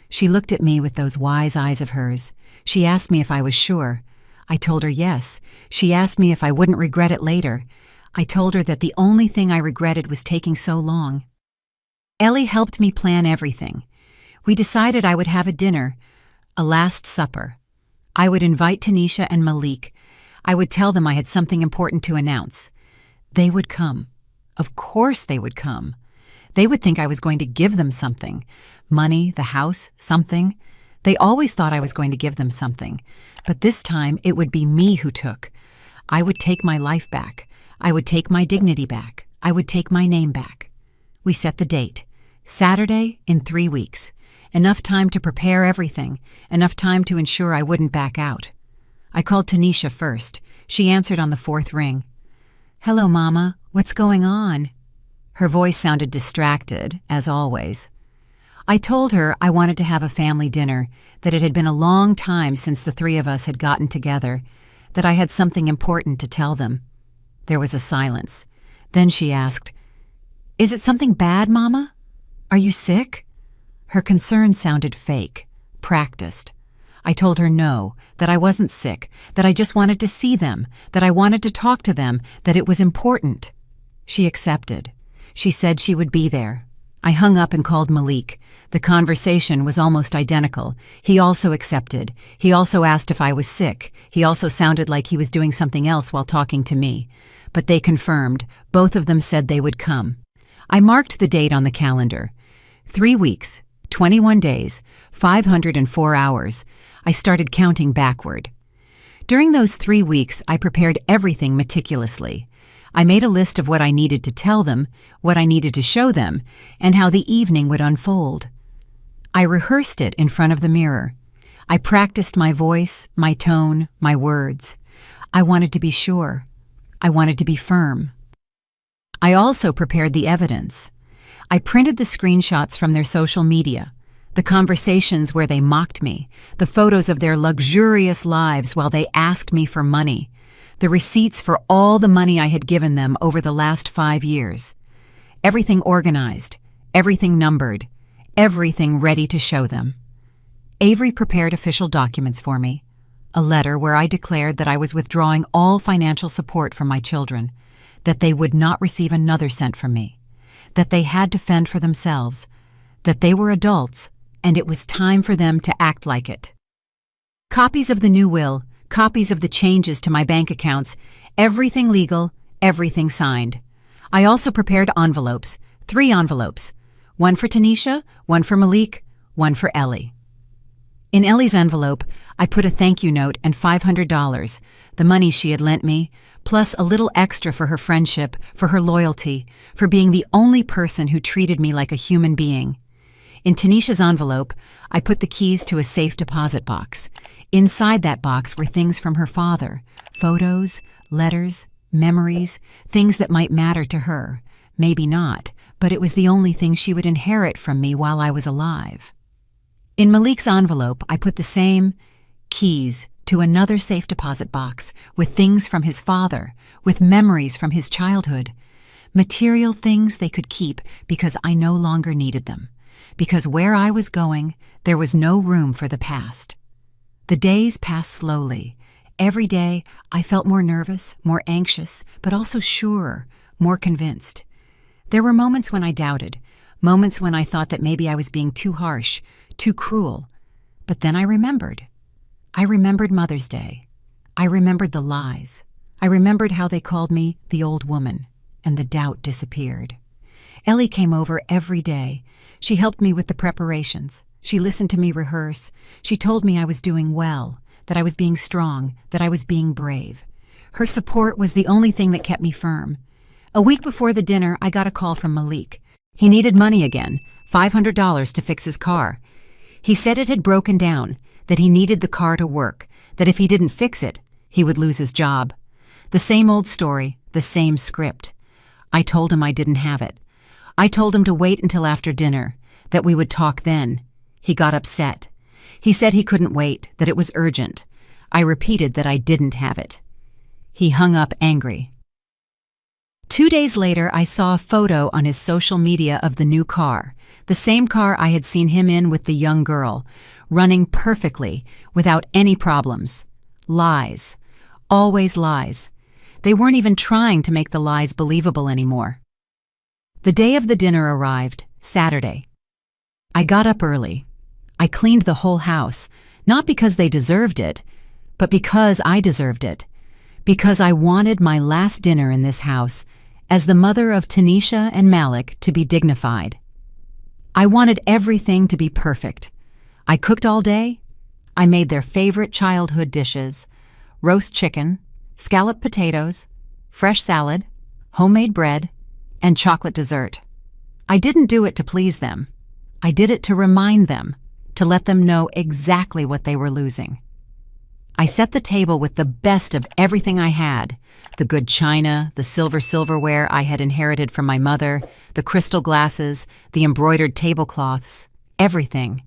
She looked at me with those wise eyes of hers. She asked me if I was sure. I told her yes. She asked me if I wouldn't regret it later. I told her that the only thing I regretted was taking so long. Ellie helped me plan everything. We decided I would have a dinner, a last supper. I would invite Tanisha and Malik. I would tell them I had something important to announce. They would come. Of course they would come. They would think I was going to give them something. Money, the house, something. They always thought I was going to give them something. But this time it would be me who took. I would take my life back. I would take my dignity back. I would take my name back. We set the date. Saturday in 3 weeks. Enough time to prepare everything, enough time to ensure I wouldn't back out. I called Tanisha first. She answered on the 4th ring. "Hello, Mama. What's going on?" Her voice sounded distracted, as always. I told her I wanted to have a family dinner, that it had been a long time since the 3 of us had gotten together, that I had something important to tell them. There was a silence. Then she asked, "Is it something bad, Mama? Are you sick?" Her concern sounded fake, practiced. I told her no, that I wasn't sick, that I just wanted to see them, that I wanted to talk to them, that it was important. She accepted. She said she would be there. I hung up and called Malik. The conversation was almost identical. He also accepted. He also asked if I was sick. He also sounded like he was doing something else while talking to me. But they confirmed. Both of them said they would come. I marked the date on the calendar. 3 weeks. 21 days, 504 hours. I started counting backward. During those 3 weeks, I prepared everything meticulously. I made a list of what I needed to tell them, what I needed to show them, and how the evening would unfold. I rehearsed it in front of the mirror. I practiced my voice, my tone, my words. I wanted to be sure. I wanted to be firm. I also prepared the evidence. I printed the screenshots from their social media, the conversations where they mocked me, the photos of their luxurious lives while they asked me for money, the receipts for all the money I had given them over the last 5 years. Everything organized, everything numbered, everything ready to show them. Avery prepared official documents for me, a letter where I declared that I was withdrawing all financial support from my children, that they would not receive another cent from me, that they had to fend for themselves, that they were adults, and it was time for them to act like it. Copies of the new will, copies of the changes to my bank accounts, everything legal, everything signed. I also prepared envelopes, 3 envelopes, one for Tanisha, one for Malik, one for Ellie. In Ellie's envelope, I put a thank you note and $500, the money she had lent me, plus a little extra for her friendship, for her loyalty, for being the only person who treated me like a human being. In Tanisha's envelope, I put the keys to a safe deposit box. Inside that box were things from her father, photos, letters, memories, things that might matter to her. Maybe not, but it was the only thing she would inherit from me while I was alive. In Malik's envelope, I put the same keys to another safe deposit box with things from his father, with memories from his childhood, material things they could keep because I no longer needed them, because where I was going, there was no room for the past. The days passed slowly. Every day, I felt more nervous, more anxious, but also surer, more convinced. There were moments when I doubted, moments when I thought that maybe I was being too harsh, too cruel. But then I remembered. I remembered Mother's Day. I remembered the lies. I remembered how they called me the old woman, and the doubt disappeared. Ellie came over every day. She helped me with the preparations. She listened to me rehearse. She told me I was doing well, that I was being strong, that I was being brave. Her support was the only thing that kept me firm. A week before the dinner, I got a call from Malik. He needed money again, $500 to fix his car. He said it had broken down, that he needed the car to work, that if he didn't fix it, he would lose his job. The same old story, the same script. I told him I didn't have it. I told him to wait until after dinner, that we would talk then. He got upset. He said he couldn't wait, that it was urgent. I repeated that I didn't have it. He hung up angry. 2 days later, I saw a photo on his social media of the new car, the same car I had seen him in with the young girl, running perfectly, without any problems. Lies. Always lies. They weren't even trying to make the lies believable anymore. The day of the dinner arrived, Saturday. I got up early. I cleaned the whole house, not because they deserved it, but because I deserved it. Because I wanted my last dinner in this house, as the mother of Tanisha and Malik, to be dignified. I wanted everything to be perfect. I cooked all day. I made their favorite childhood dishes: roast chicken, scalloped potatoes, fresh salad, homemade bread, and chocolate dessert. I didn't do it to please them. I did it to remind them, to let them know exactly what they were losing. I set the table with the best of everything I had: the good china, the silverware I had inherited from my mother, the crystal glasses, the embroidered tablecloths, everything.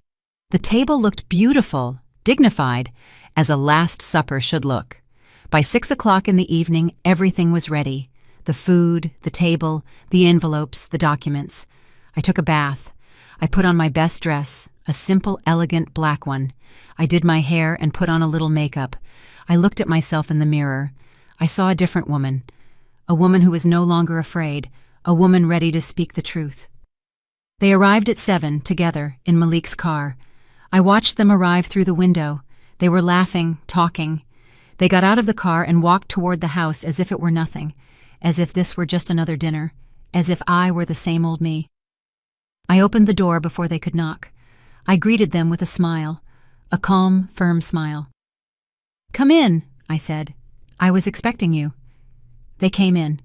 The table looked beautiful, dignified, as a Last Supper should look. By 6 o'clock in the evening, everything was ready: the food, the table, the envelopes, the documents. I took a bath. I put on my best dress, a simple, elegant black one. I did my hair and put on a little makeup. I looked at myself in the mirror. I saw a different woman, a woman who was no longer afraid, a woman ready to speak the truth. They arrived at 7, together, in Malik's car. I watched them arrive through the window. They were laughing, talking. They got out of the car and walked toward the house as if it were nothing, as if this were just another dinner, as if I were the same old me. I opened the door before they could knock. I greeted them with a smile, a calm, firm smile. "Come in," I said. "I was expecting you." They came in.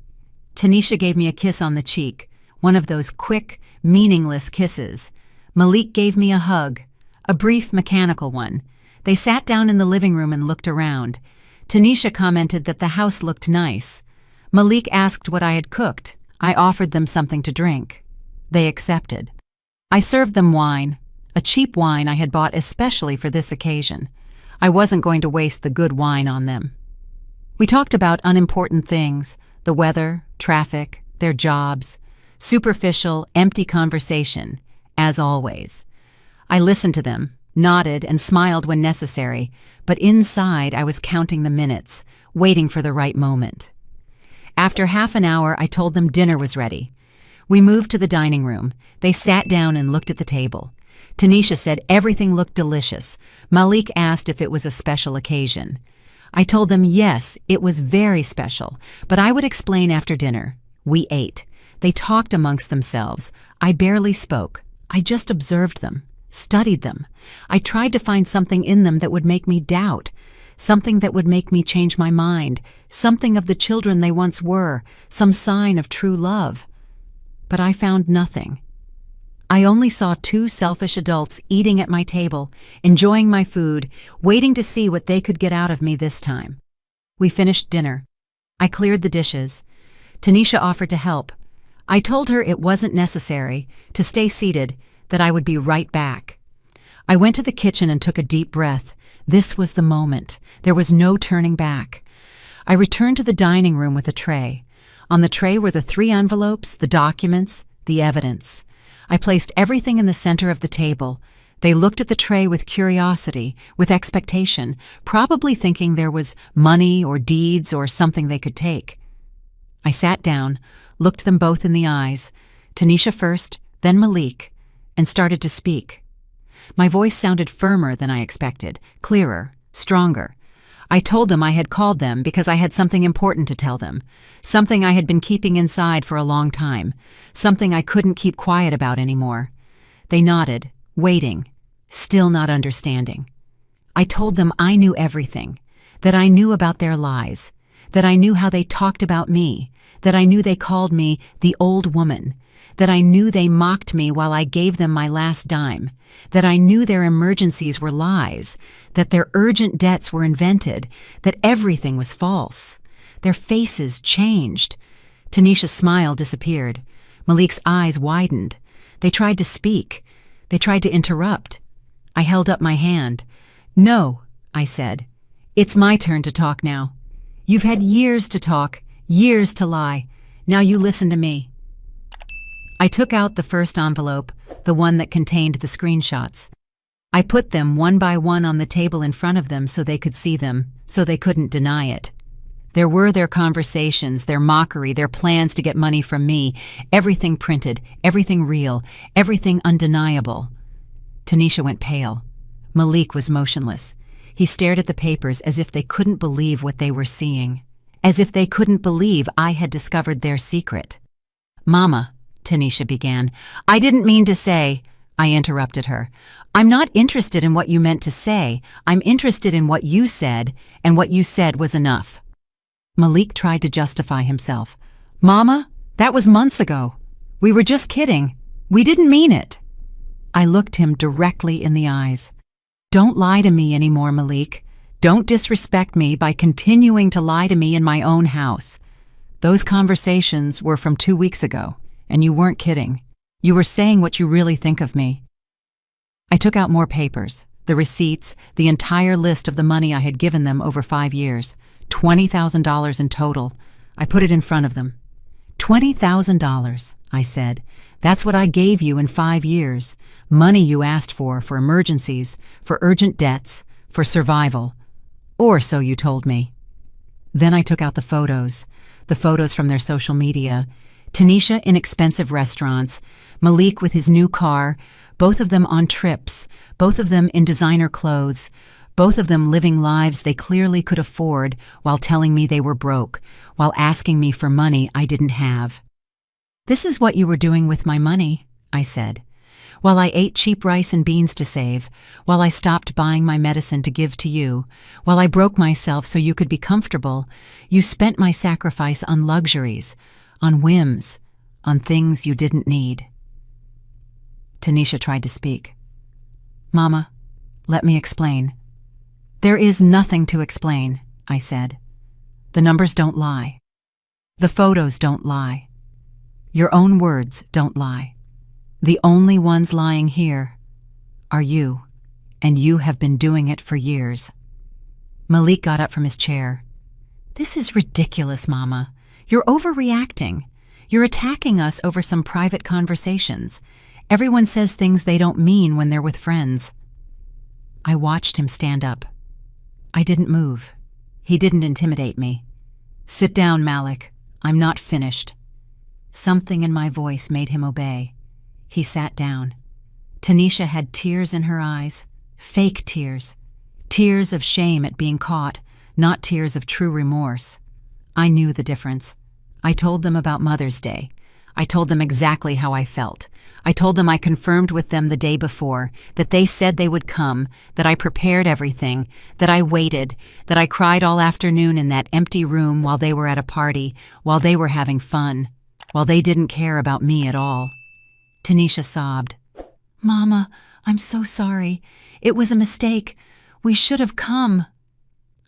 Tanisha gave me a kiss on the cheek, one of those quick, meaningless kisses. Malik gave me a hug, a brief, mechanical one. They sat down in the living room and looked around. Tanisha commented that the house looked nice. Malik asked what I had cooked. I offered them something to drink. They accepted. I served them wine, a cheap wine I had bought especially for this occasion. I wasn't going to waste the good wine on them. We talked about unimportant things, the weather, traffic, their jobs, superficial, empty conversation, as always. I listened to them, nodded and smiled when necessary, but inside I was counting the minutes, waiting for the right moment. After half an hour, I told them dinner was ready. We moved to the dining room. They sat down and looked at the table. Tanisha said everything looked delicious. Malik asked if it was a special occasion. I told them yes, it was very special, but I would explain after dinner. We ate. They talked amongst themselves. I barely spoke. I just observed them, studied them. I tried to find something in them that would make me doubt, something that would make me change my mind, something of the children they once were, some sign of true love. But I found nothing. I only saw two selfish adults eating at my table, enjoying my food, waiting to see what they could get out of me this time. We finished dinner. I cleared the dishes. Tanisha offered to help. I told her it wasn't necessary, to stay seated, that I would be right back. I went to the kitchen and took a deep breath. This was the moment. There was no turning back. I returned to the dining room with a tray. On the tray were the 3 envelopes, the documents, the evidence. I placed everything in the center of the table. They looked at the tray with curiosity, with expectation, probably thinking there was money or deeds or something they could take. I sat down, looked them both in the eyes, Tanisha first, then Malik, and started to speak. My voice sounded firmer than I expected, clearer, stronger. I told them I had called them because I had something important to tell them, something I had been keeping inside for a long time, something I couldn't keep quiet about anymore. They nodded, waiting, still not understanding. I told them I knew everything, that I knew about their lies, that I knew how they talked about me, that I knew they called me the old woman, that I knew they mocked me while I gave them my last dime, that I knew their emergencies were lies, that their urgent debts were invented, that everything was false. Their faces changed. Tanisha's smile disappeared. Malik's eyes widened. They tried to speak. They tried to interrupt. I held up my hand. "No," I said. "It's my turn to talk now. You've had years to talk, years to lie. Now you listen to me." I took out the first envelope, the one that contained the screenshots. I put them one by one on the table in front of them so they could see them, so they couldn't deny it. There were their conversations, their mockery, their plans to get money from me, everything printed, everything real, everything undeniable. Tanisha went pale. Malik was motionless. He stared at the papers as if they couldn't believe what they were seeing, as if they couldn't believe I had discovered their secret. "Mama," Tanisha began. "I didn't mean to say," I interrupted her. "I'm not interested in what you meant to say. I'm interested in what you said, and what you said was enough." Malik tried to justify himself. "Mama, that was months ago. We were just kidding. We didn't mean it." I looked him directly in the eyes. "Don't lie to me anymore, Malik. Don't disrespect me by continuing to lie to me in my own house. Those conversations were from 2 weeks ago. And you weren't kidding. You were saying what you really think of me." I took out more papers, the receipts, the entire list of the money I had given them over 5 years, $20,000 in total. I put it in front of them. $20,000, I said. "That's what I gave you in 5 years. Money you asked for emergencies, for urgent debts, for survival. Or so you told me." Then I took out the photos from their social media. Tanisha in expensive restaurants, Malik with his new car, both of them on trips, both of them in designer clothes, both of them living lives they clearly could afford while telling me they were broke, while asking me for money I didn't have. "This is what you were doing with my money," I said. While I ate cheap rice and beans to save, while I stopped buying my medicine to give to you, while I broke myself so you could be comfortable, you spent my sacrifice on luxuries, on whims, on things you didn't need. Tanisha tried to speak. Mama, let me explain. There is nothing to explain, I said. The numbers don't lie. The photos don't lie. Your own words don't lie. The only ones lying here are you, and you have been doing it for years. Malik got up from his chair. This is ridiculous, Mama. You're overreacting. You're attacking us over some private conversations. Everyone says things they don't mean when they're with friends. I watched him stand up. I didn't move. He didn't intimidate me. Sit down, Malik. I'm not finished. Something in my voice made him obey. He sat down. Tanisha had tears in her eyes, fake tears. Tears of shame at being caught, not tears of true remorse. I knew the difference. I told them about Mother's Day. I told them exactly how I felt. I told them I confirmed with them the day before, that they said they would come, that I prepared everything, that I waited, that I cried all afternoon in that empty room while they were at a party, while they were having fun, while they didn't care about me at all. Tanisha sobbed. Mama, I'm so sorry. It was a mistake. We should have come.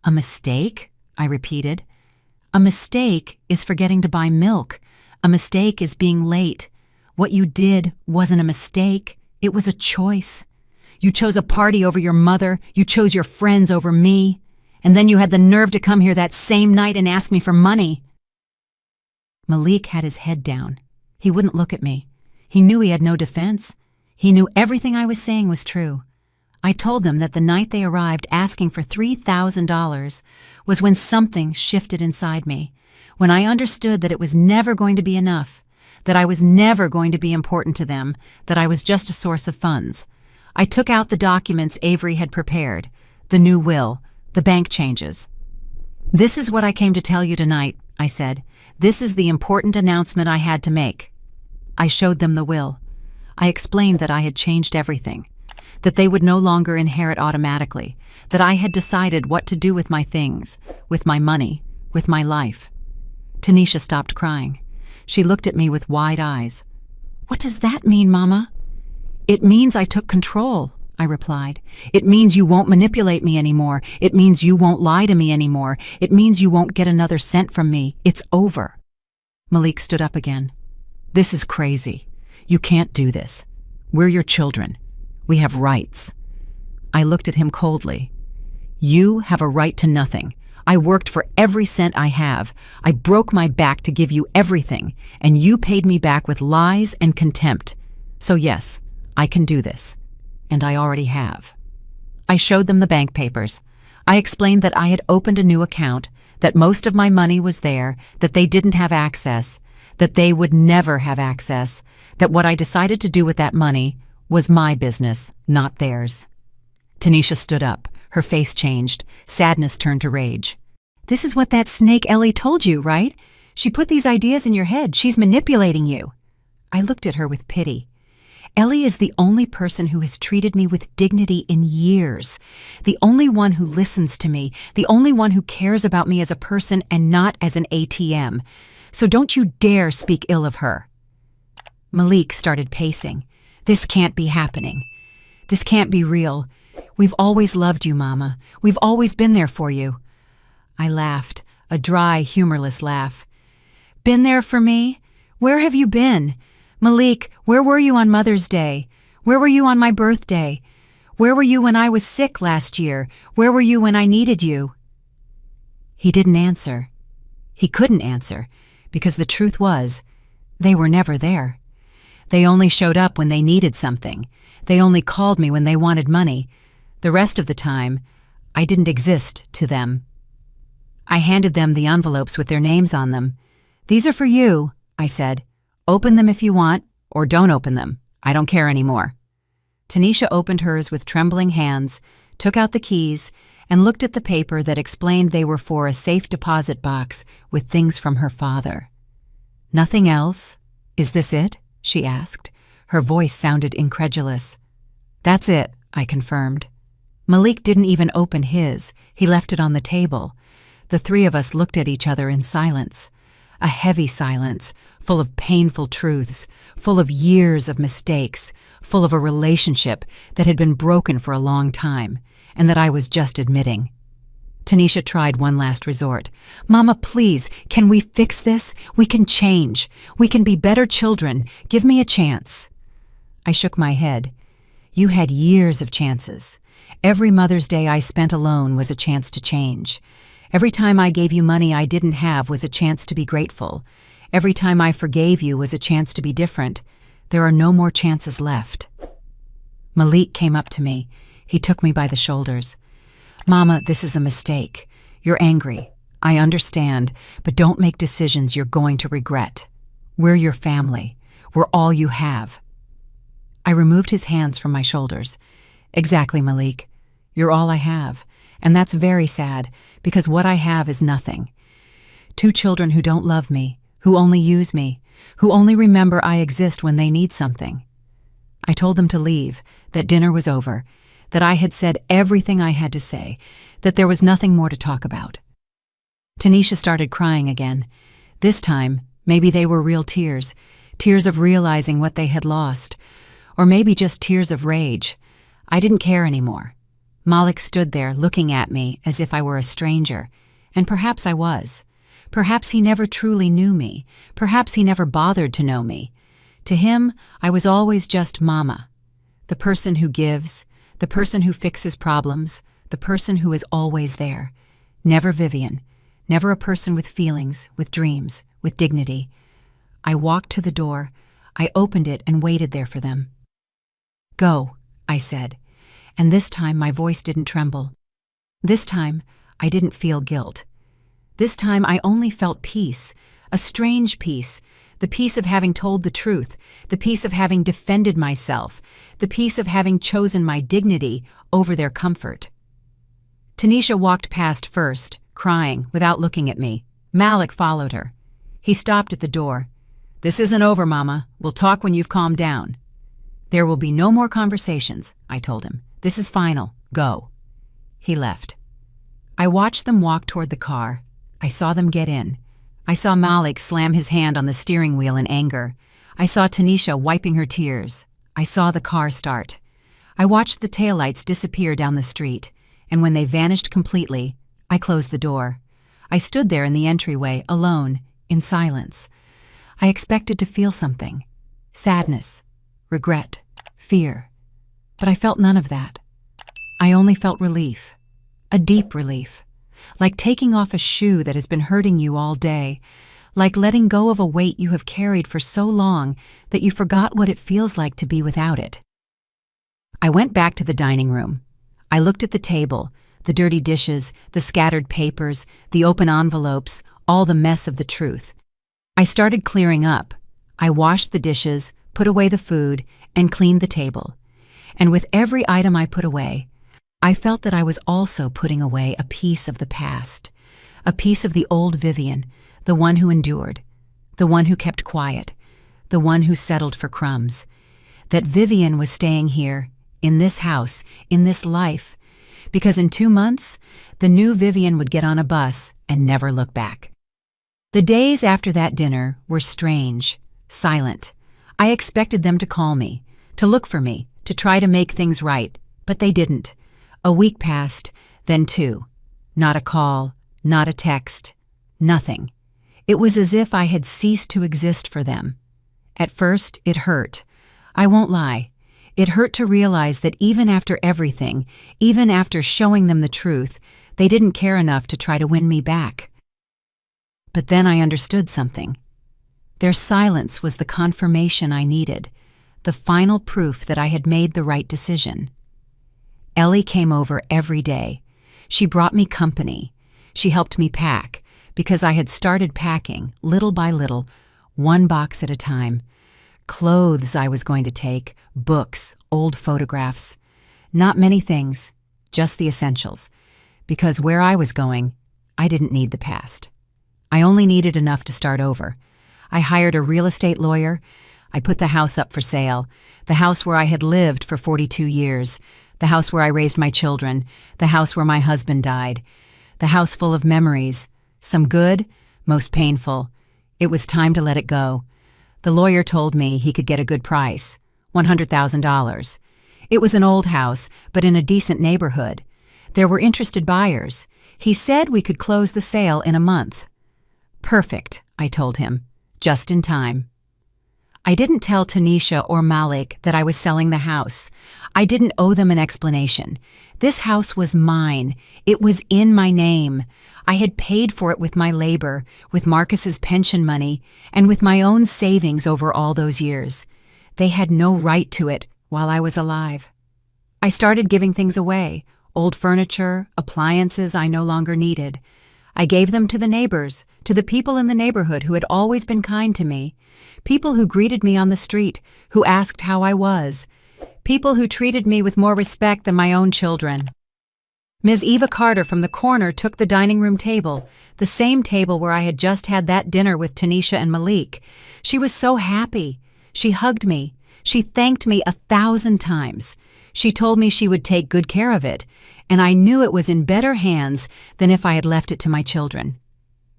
A mistake? I repeated. A mistake is forgetting to buy milk. A mistake is being late. What you did wasn't a mistake. It was a choice. You chose a party over your mother. You chose your friends over me. And then you had the nerve to come here that same night and ask me for money. Malik had his head down. He wouldn't look at me. He knew he had no defense. He knew everything I was saying was true. I told them that the night they arrived asking for $3,000 was when something shifted inside me, when I understood that it was never going to be enough, that I was never going to be important to them, that I was just a source of funds. I took out the documents Avery had prepared, the new will, the bank changes. This is what I came to tell you tonight, I said. This is the important announcement I had to make. I showed them the will. I explained that I had changed everything, that they would no longer inherit automatically, that I had decided what to do with my things, with my money, with my life. Tanisha stopped crying. She looked at me with wide eyes. What does that mean, Mama? It means I took control, I replied. It means you won't manipulate me anymore. It means you won't lie to me anymore. It means you won't get another cent from me. It's over. Malik stood up again. This is crazy. You can't do this. We're your children. We have rights. I looked at him coldly. You have a right to nothing. I worked for every cent I have. I broke my back to give you everything, and you paid me back with lies and contempt. So yes, I can do this. And I already have. I showed them the bank papers. I explained that I had opened a new account, that most of my money was there, that they didn't have access, that they would never have access, that what I decided to do with that money was my business, not theirs. Tanisha stood up. Her face changed. Sadness turned to rage. This is what that snake Ellie told you, right? She put these ideas in your head. She's manipulating you. I looked at her with pity. Ellie is the only person who has treated me with dignity in years, the only one who listens to me, the only one who cares about me as a person and not as an ATM. So don't you dare speak ill of her. Malik started pacing. This can't be happening. This can't be real. We've always loved you, Mama. We've always been there for you. I laughed, a dry, humorless laugh. Been there for me? Where have you been? Malik, where were you on Mother's Day? Where were you on my birthday? Where were you when I was sick last year? Where were you when I needed you? He didn't answer. He couldn't answer, because the truth was, they were never there. They only showed up when they needed something. They only called me when they wanted money. The rest of the time, I didn't exist to them. I handed them the envelopes with their names on them. These are for you, I said. Open them if you want, or don't open them. I don't care anymore. Tanisha opened hers with trembling hands, took out the keys, and looked at the paper that explained they were for a safe deposit box with things from her father. Nothing else? Is this it? She asked, Her voice sounded incredulous. "That's it," I confirmed. Malik didn't even open his. He left it on the table. The three of us looked at each other in silence. A heavy silence, full of painful truths, full of years of mistakes, full of a relationship that had been broken for a long time, and that I was just admitting. Tanisha tried one last resort. "Mama, please, can we fix this? We can change. We can be better children. Give me a chance." I shook my head. "You had years of chances. Every Mother's Day I spent alone was a chance to change. Every time I gave you money I didn't have was a chance to be grateful. Every time I forgave you was a chance to be different. There are no more chances left." Malik came up to me. He took me by the shoulders. "Mama, this is a mistake. You're angry. I understand, but don't make decisions you're going to regret. We're your family. We're all you have." I removed his hands from my shoulders. "Exactly, Malik. You're all I have. And that's very sad, because what I have is nothing. 2 children who don't love me, who only use me, who only remember I exist when they need something." I told them to leave, that dinner was over, that I had said everything I had to say, that there was nothing more to talk about. Tanisha started crying again. This time, maybe they were real tears, tears of realizing what they had lost, or maybe just tears of rage. I didn't care anymore. Malik stood there looking at me as if I were a stranger, and perhaps I was. Perhaps he never truly knew me. Perhaps he never bothered to know me. To him, I was always just Mama, the person who gives, the person who fixes problems, the person who is always there. Never Vivian, never a person with feelings, with dreams, with dignity. I walked to the door. I opened it and waited there for them. "Go," I said. And this time my voice didn't tremble. This time I didn't feel guilt. This time I only felt peace, a strange peace, the peace of having told the truth, the peace of having defended myself, the peace of having chosen my dignity over their comfort. Tanisha walked past first, crying, without looking at me. Malik followed her. He stopped at the door. "This isn't over, Mama. We'll talk when you've calmed down." "There will be no more conversations," I told him. "This is final. Go." He left. I watched them walk toward the car. I saw them get in. I saw Malik slam his hand on the steering wheel in anger. I saw Tanisha wiping her tears. I saw the car start. I watched the taillights disappear down the street, and when they vanished completely, I closed the door. I stood there in the entryway, alone, in silence. I expected to feel something. Sadness, regret, fear. But I felt none of that. I only felt relief. A deep relief. Like taking off a shoe that has been hurting you all day. Like letting go of a weight you have carried for so long that you forgot what it feels like to be without it. I went back to the dining room. I looked at the table, the dirty dishes, the scattered papers, the open envelopes, all the mess of the truth. I started clearing up. I washed the dishes, put away the food, and cleaned the table. And with every item I put away, I felt that I was also putting away a piece of the past, a piece of the old Vivian, the one who endured, the one who kept quiet, the one who settled for crumbs. That Vivian was staying here, in this house, in this life, because in 2 months, the new Vivian would get on a bus and never look back. The days after that dinner were strange, silent. I expected them to call me, to look for me, to try to make things right, but they didn't. A week passed, then 2. Not a call, not a text, nothing. It was as if I had ceased to exist for them. At first, it hurt. I won't lie. It hurt to realize that even after everything, even after showing them the truth, they didn't care enough to try to win me back. But then I understood something. Their silence was the confirmation I needed, the final proof that I had made the right decision. Ellie came over every day. She brought me company. She helped me pack, because I had started packing, little by little, 1 box at a time. Clothes I was going to take, books, old photographs. Not many things, just the essentials, because where I was going, I didn't need the past. I only needed enough to start over. I hired a real estate lawyer. I put the house up for sale, the house where I had lived for 42 years, the house where I raised my children, the house where my husband died, the house full of memories, some good, most painful. It was time to let it go. The lawyer told me he could get a good price, $100,000. It was an old house, but in a decent neighborhood. There were interested buyers. He said we could close the sale in a month. Perfect, I told him, just in time. I didn't tell Tanisha or Malik that I was selling the house. I didn't owe them an explanation. This house was mine. It was in my name. I had paid for it with my labor, with Marcus's pension money, and with my own savings over all those years. They had no right to it while I was alive. I started giving things away, old furniture, appliances I no longer needed. I gave them to the neighbors, to the people in the neighborhood who had always been kind to me, people who greeted me on the street, who asked how I was, people who treated me with more respect than my own children. Ms. Eva Carter from the corner took the dining room table, the same table where I had just had that dinner with Tanisha and Malik. She was so happy. She hugged me. She thanked me 1,000 times. She told me she would take good care of it, and I knew it was in better hands than if I had left it to my children.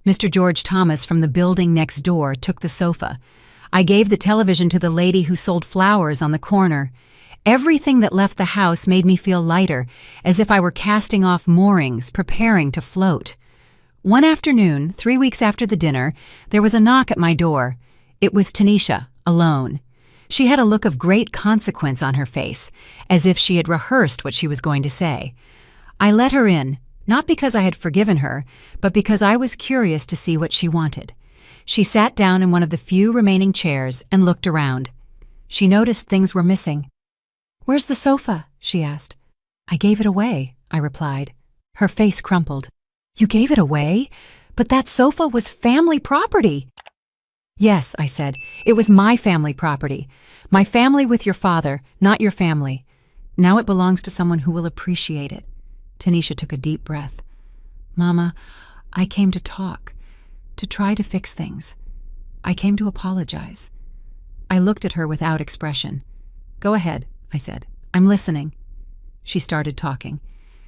Mr. George Thomas from the building next door took the sofa. I gave the television to the lady who sold flowers on the corner. Everything that left the house made me feel lighter, as if I were casting off moorings, preparing to float. One afternoon, 3 weeks after the dinner, there was a knock at my door. It was Tanisha, alone. She had a look of great consequence on her face, as if she had rehearsed what she was going to say. I let her in, not because I had forgiven her, but because I was curious to see what she wanted. She sat down in one of the few remaining chairs and looked around. She noticed things were missing. "Where's the sofa?" she asked. "I gave it away," I replied. Her face crumpled. "You gave it away? But that sofa was family property." "Yes," I said, "it was my family property. My family with your father, not your family. Now it belongs to someone who will appreciate it." Tanisha took a deep breath. "Mama, I came to talk, to try to fix things. I came to apologize." I looked at her without expression. "Go ahead," I said. "I'm listening." She started talking.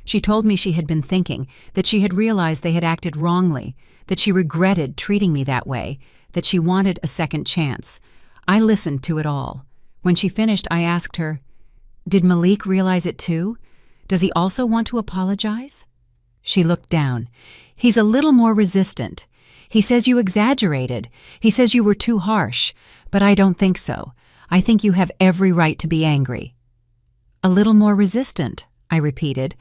She told me she had been thinking, that she had realized they had acted wrongly, that she regretted treating me that way, that she wanted a second chance. I listened to it all. When she finished, I asked her, "Did Malik realize it too? Does he also want to apologize?" She looked down. "He's a little more resistant. He says you exaggerated. He says you were too harsh. But I don't think so. I think you have every right to be angry." "A little more resistant," I repeated.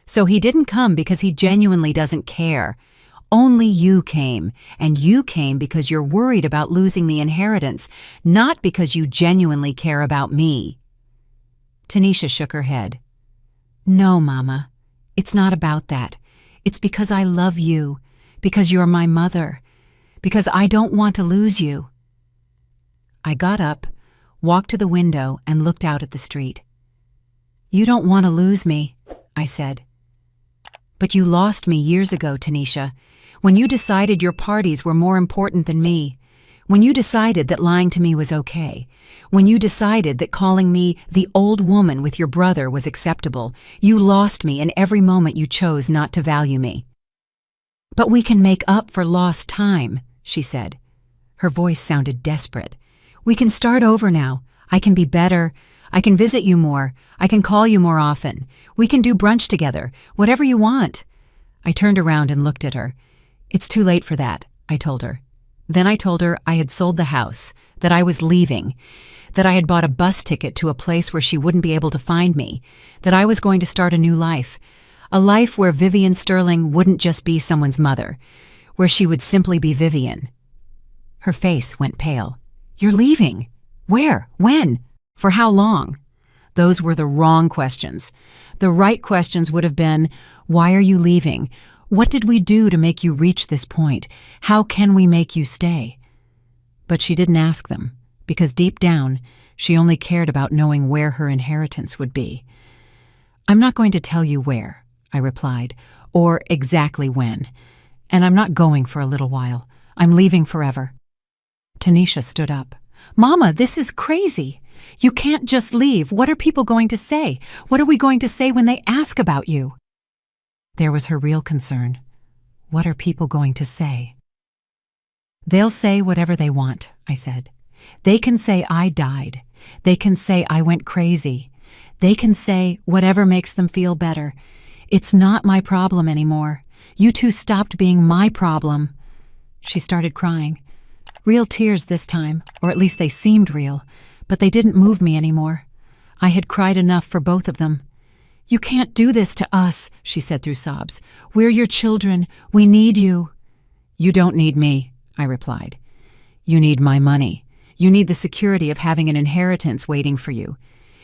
"So he didn't come because he genuinely doesn't care. Only you came, and you came because you're worried about losing the inheritance, not because you genuinely care about me." Tanisha shook her head. "No, Mama, it's not about that. It's because I love you, because you're my mother, because I don't want to lose you." I got up, walked to the window, and looked out at the street. "You don't want to lose me," I said. "But you lost me years ago, Tanisha, when you decided your parties were more important than me, when you decided that lying to me was okay, when you decided that calling me the old woman with your brother was acceptable. You lost me in every moment you chose not to value me." "But we can make up for lost time," she said. Her voice sounded desperate. "We can start over now. I can be better. I can visit you more. I can call you more often. We can do brunch together, whatever you want." I turned around and looked at her. "It's too late for that," I told her. Then I told her I had sold the house, that I was leaving, that I had bought a bus ticket to a place where she wouldn't be able to find me, that I was going to start a new life, a life where Vivian Sterling wouldn't just be someone's mother, where she would simply be Vivian. Her face went pale. "You're leaving? Where? When? For how long?" Those were the wrong questions. The right questions would have been, "Why are you leaving? What did we do to make you reach this point? How can we make you stay?" But she didn't ask them, because deep down, she only cared about knowing where her inheritance would be. "I'm not going to tell you where," I replied, "or exactly when. And I'm not going for a little while. I'm leaving forever." Tanisha stood up. "Mama, this is crazy. You can't just leave. What are people going to say? What are we going to say when they ask about you?" There was her real concern. What are people going to say? "They'll say whatever they want," I said. "They can say I died. They can say I went crazy. They can say whatever makes them feel better. It's not my problem anymore. You two stopped being my problem." She started crying. Real tears this time, or at least they seemed real, but they didn't move me anymore. I had cried enough for both of them. "You can't do this to us," she said through sobs. "We're your children. We need you." "You don't need me," I replied. "You need my money. You need the security of having an inheritance waiting for you.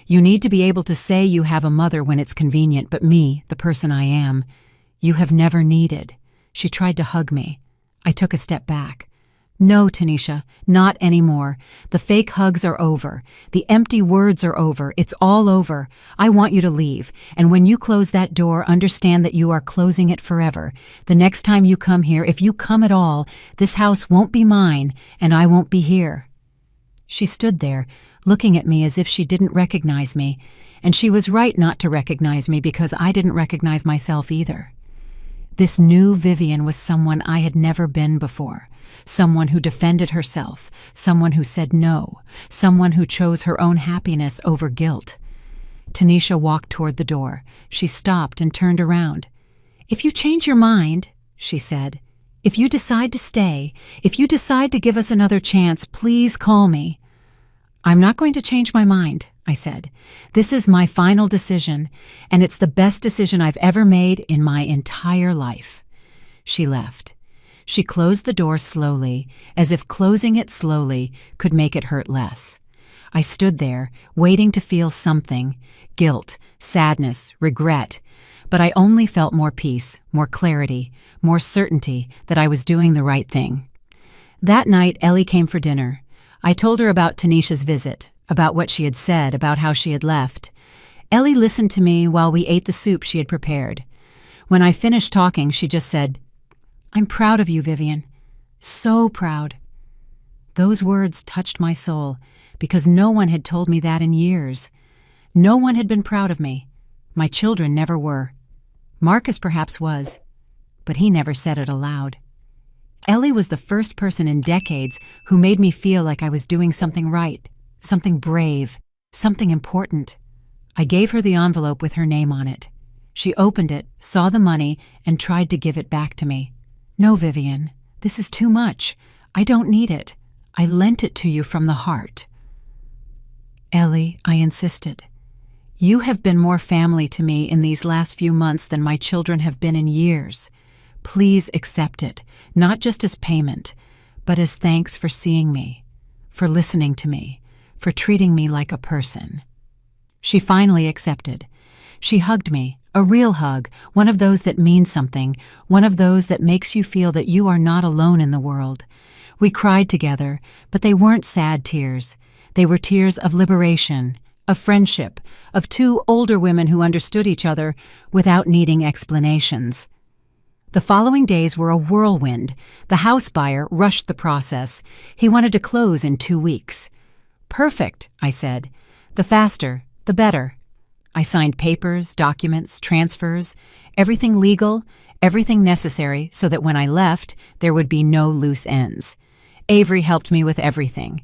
You need to be able to say you have a mother when it's convenient, but me, the person I am, you have never needed." She tried to hug me. I took a step back. "No, Tanisha, not anymore. The fake hugs are over. The empty words are over. It's all over. I want you to leave. And when you close that door, understand that you are closing it forever. The next time you come here, if you come at all, this house won't be mine, and I won't be here." She stood there, looking at me as if she didn't recognize me, and she was right not to recognize me because I didn't recognize myself either. This new Vivian was someone I had never been before. Someone who defended herself, someone who said no, someone who chose her own happiness over guilt. Tanisha walked toward the door. She stopped and turned around. "If you change your mind," she said, "if you decide to stay, if you decide to give us another chance, please call me." "I'm not going to change my mind," I said. "This is my final decision, and it's the best decision I've ever made in my entire life." She left. She closed the door slowly, as if closing it slowly could make it hurt less. I stood there, waiting to feel something, guilt, sadness, regret, but I only felt more peace, more clarity, more certainty that I was doing the right thing. That night, Ellie came for dinner. I told her about Tanisha's visit, about what she had said, about how she had left. Ellie listened to me while we ate the soup she had prepared. When I finished talking, she just said, "I'm proud of you, Vivian. So proud." Those words touched my soul because no one had told me that in years. No one had been proud of me. My children never were. Marcus perhaps was, but he never said it aloud. Ellie was the first person in decades who made me feel like I was doing something right, something brave, something important. I gave her the envelope with her name on it. She opened it, saw the money, and tried to give it back to me. "No, Vivian, this is too much. I don't need it. I lent it to you from the heart." "Ellie," I insisted, "you have been more family to me in these last few months than my children have been in years. Please accept it, not just as payment, but as thanks for seeing me, for listening to me, for treating me like a person." She finally accepted. She hugged me, a real hug, one of those that mean something, one of those that makes you feel that you are not alone in the world. We cried together, but they weren't sad tears. They were tears of liberation, of friendship, of two older women who understood each other without needing explanations. The following days were a whirlwind. The house buyer rushed the process. He wanted to close in 2 weeks. "Perfect," I said. "The faster, the better." I signed papers, documents, transfers, everything legal, everything necessary so that when I left, there would be no loose ends. Avery helped me with everything.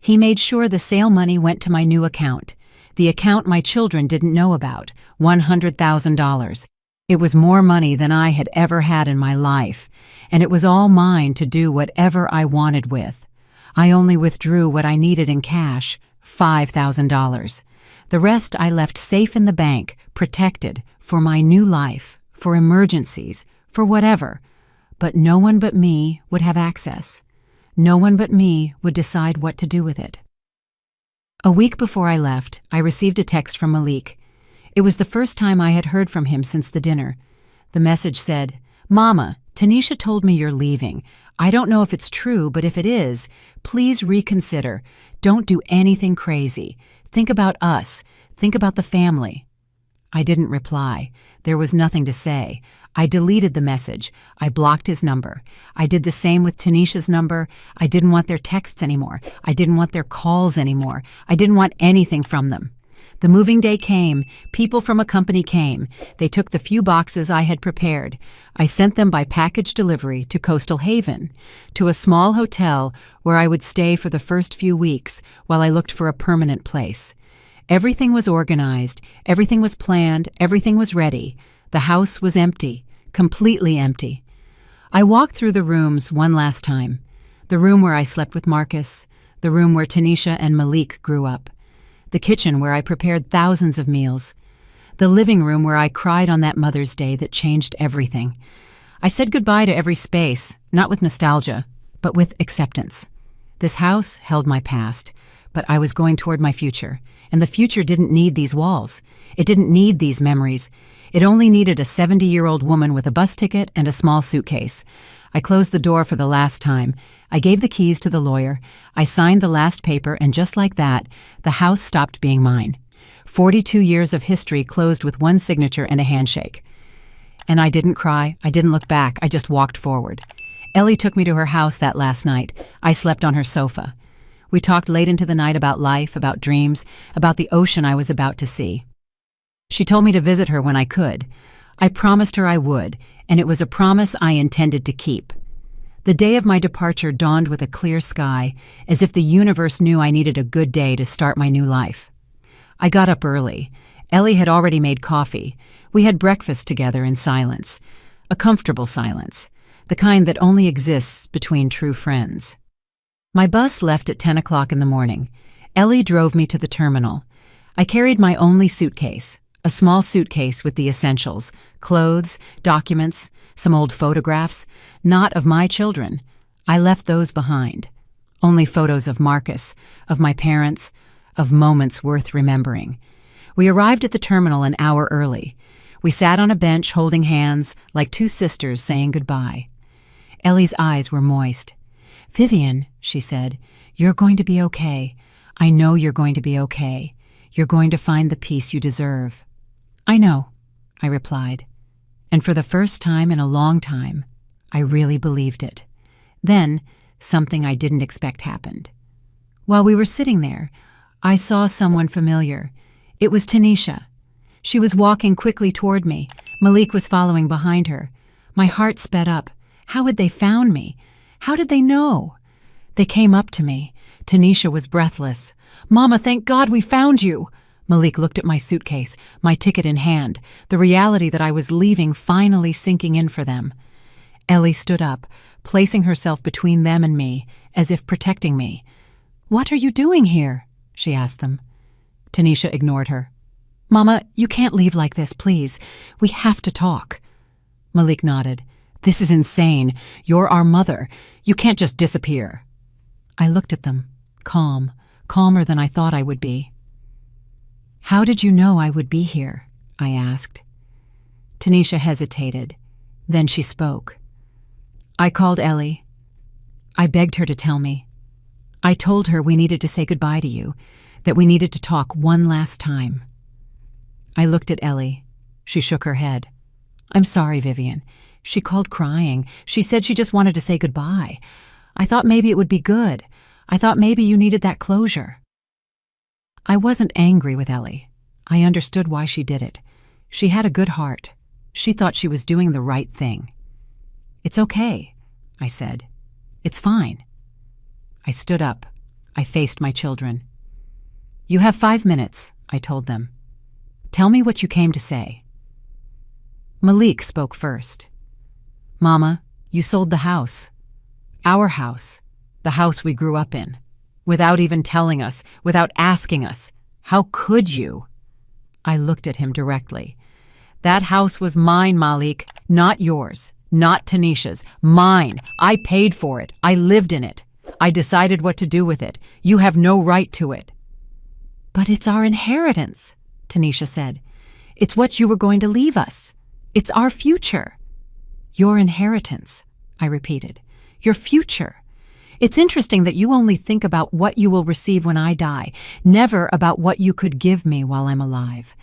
He made sure the sale money went to my new account, the account my children didn't know about, $100,000. It was more money than I had ever had in my life, and it was all mine to do whatever I wanted with. I only withdrew what I needed in cash, $5,000. The rest I left safe in the bank, protected, for my new life, for emergencies, for whatever. But no one but me would have access. No one but me would decide what to do with it. A week before I left, I received a text from Malik. It was the first time I had heard from him since the dinner. The message said, "Mama, Tanisha told me you're leaving. I don't know if it's true, but if it is, please reconsider. Don't do anything crazy. Think about us. Think about the family." I didn't reply. There was nothing to say. I deleted the message. I blocked his number. I did the same with Tanisha's number. I didn't want their texts anymore. I didn't want their calls anymore. I didn't want anything from them. The moving day came. People from a company came. They took the few boxes I had prepared. I sent them by package delivery to Coastal Haven, to a small hotel where I would stay for the first few weeks while I looked for a permanent place. Everything was organized, everything was planned, everything was ready. The house was empty, completely empty. I walked through the rooms one last time. The room where I slept with Marcus, the room where Tanisha and Malik grew up, the kitchen where I prepared thousands of meals, the living room where I cried on that Mother's Day that changed everything. I said goodbye to every space, not with nostalgia, but with acceptance. This house held my past, but I was going toward my future, and the future didn't need these walls. It didn't need these memories. It only needed a 70-year-old woman with a bus ticket and a small suitcase. I closed the door for the last time. I gave the keys to the lawyer. I signed the last paper, and just like that, the house stopped being mine. 42 years of history closed with one signature and a handshake. And I didn't cry. I didn't look back. I just walked forward. Ellie took me to her house that last night. I slept on her sofa. We talked late into the night about life, about dreams, about the ocean I was about to see. She told me to visit her when I could. I promised her I would, and it was a promise I intended to keep. The day of my departure dawned with a clear sky, as if the universe knew I needed a good day to start my new life. I got up early. Ellie had already made coffee. We had breakfast together in silence, a comfortable silence, the kind that only exists between true friends. My bus left at 10 o'clock in the morning. Ellie drove me to the terminal. I carried my only suitcase, a small suitcase with the essentials, clothes, documents, some old photographs, not of my children. I left those behind. Only photos of Marcus, of my parents, of moments worth remembering. We arrived at the terminal an hour early. We sat on a bench holding hands like two sisters saying goodbye. Ellie's eyes were moist. "Vivian," she said, "you're going to be okay. I know you're going to be okay. You're going to find the peace you deserve." "I know," I replied. And for the first time in a long time, I really believed it. Then, something I didn't expect happened. While we were sitting there, I saw someone familiar. It was Tanisha. She was walking quickly toward me. Malik was following behind her. My heart sped up. How had they found me? How did they know? They came up to me. Tanisha was breathless. "Mama, thank God we found you!" Malik looked at my suitcase, my ticket in hand, the reality that I was leaving finally sinking in for them. Ellie stood up, placing herself between them and me, as if protecting me. "What are you doing here?" she asked them. Tanisha ignored her. "Mama, you can't leave like this, please. We have to talk." Malik nodded. "This is insane. You're our mother. You can't just disappear." I looked at them, calm, calmer than I thought I would be. "How did you know I would be here?" I asked. Tanisha hesitated. Then she spoke. "I called Ellie. I begged her to tell me. I told her we needed to say goodbye to you, that we needed to talk one last time." I looked at Ellie. She shook her head. "I'm sorry, Vivian. She called crying. She said she just wanted to say goodbye. I thought maybe it would be good. I thought maybe you needed that closure." I wasn't angry with Ellie. I understood why she did it. She had a good heart. She thought she was doing the right thing. "It's okay," I said. "It's fine." I stood up. I faced my children. "You have 5 minutes," I told them. "Tell me what you came to say." Malik spoke first. "Mama, you sold the house. Our house. The house we grew up in. Without even telling us, without asking us. How could you?" I looked at him directly. "That house was mine, Malik, not yours, not Tanisha's. Mine. I paid for it. I lived in it. I decided what to do with it. You have no right to it." "But it's our inheritance," Tanisha said. "It's what you were going to leave us. It's our future." "Your inheritance," I repeated. "Your future. It's interesting that you only think about what you will receive when I die, never about what you could give me while I'm alive."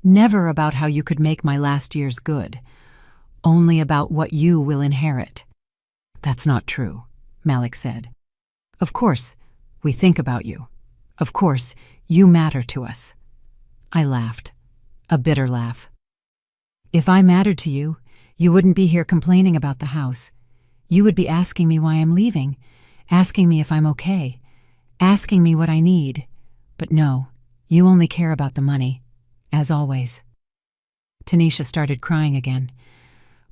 Never about how you could make my last years good. Only about what you will inherit." "That's not true," Malik said. "Of course, we think about you. Of course, you matter to us." I laughed, a bitter laugh. "If I mattered to you, you wouldn't be here complaining about the house. You would be asking me why I'm leaving, asking me if I'm okay, asking me what I need. But no, you only care about the money, as always." Tanisha started crying again.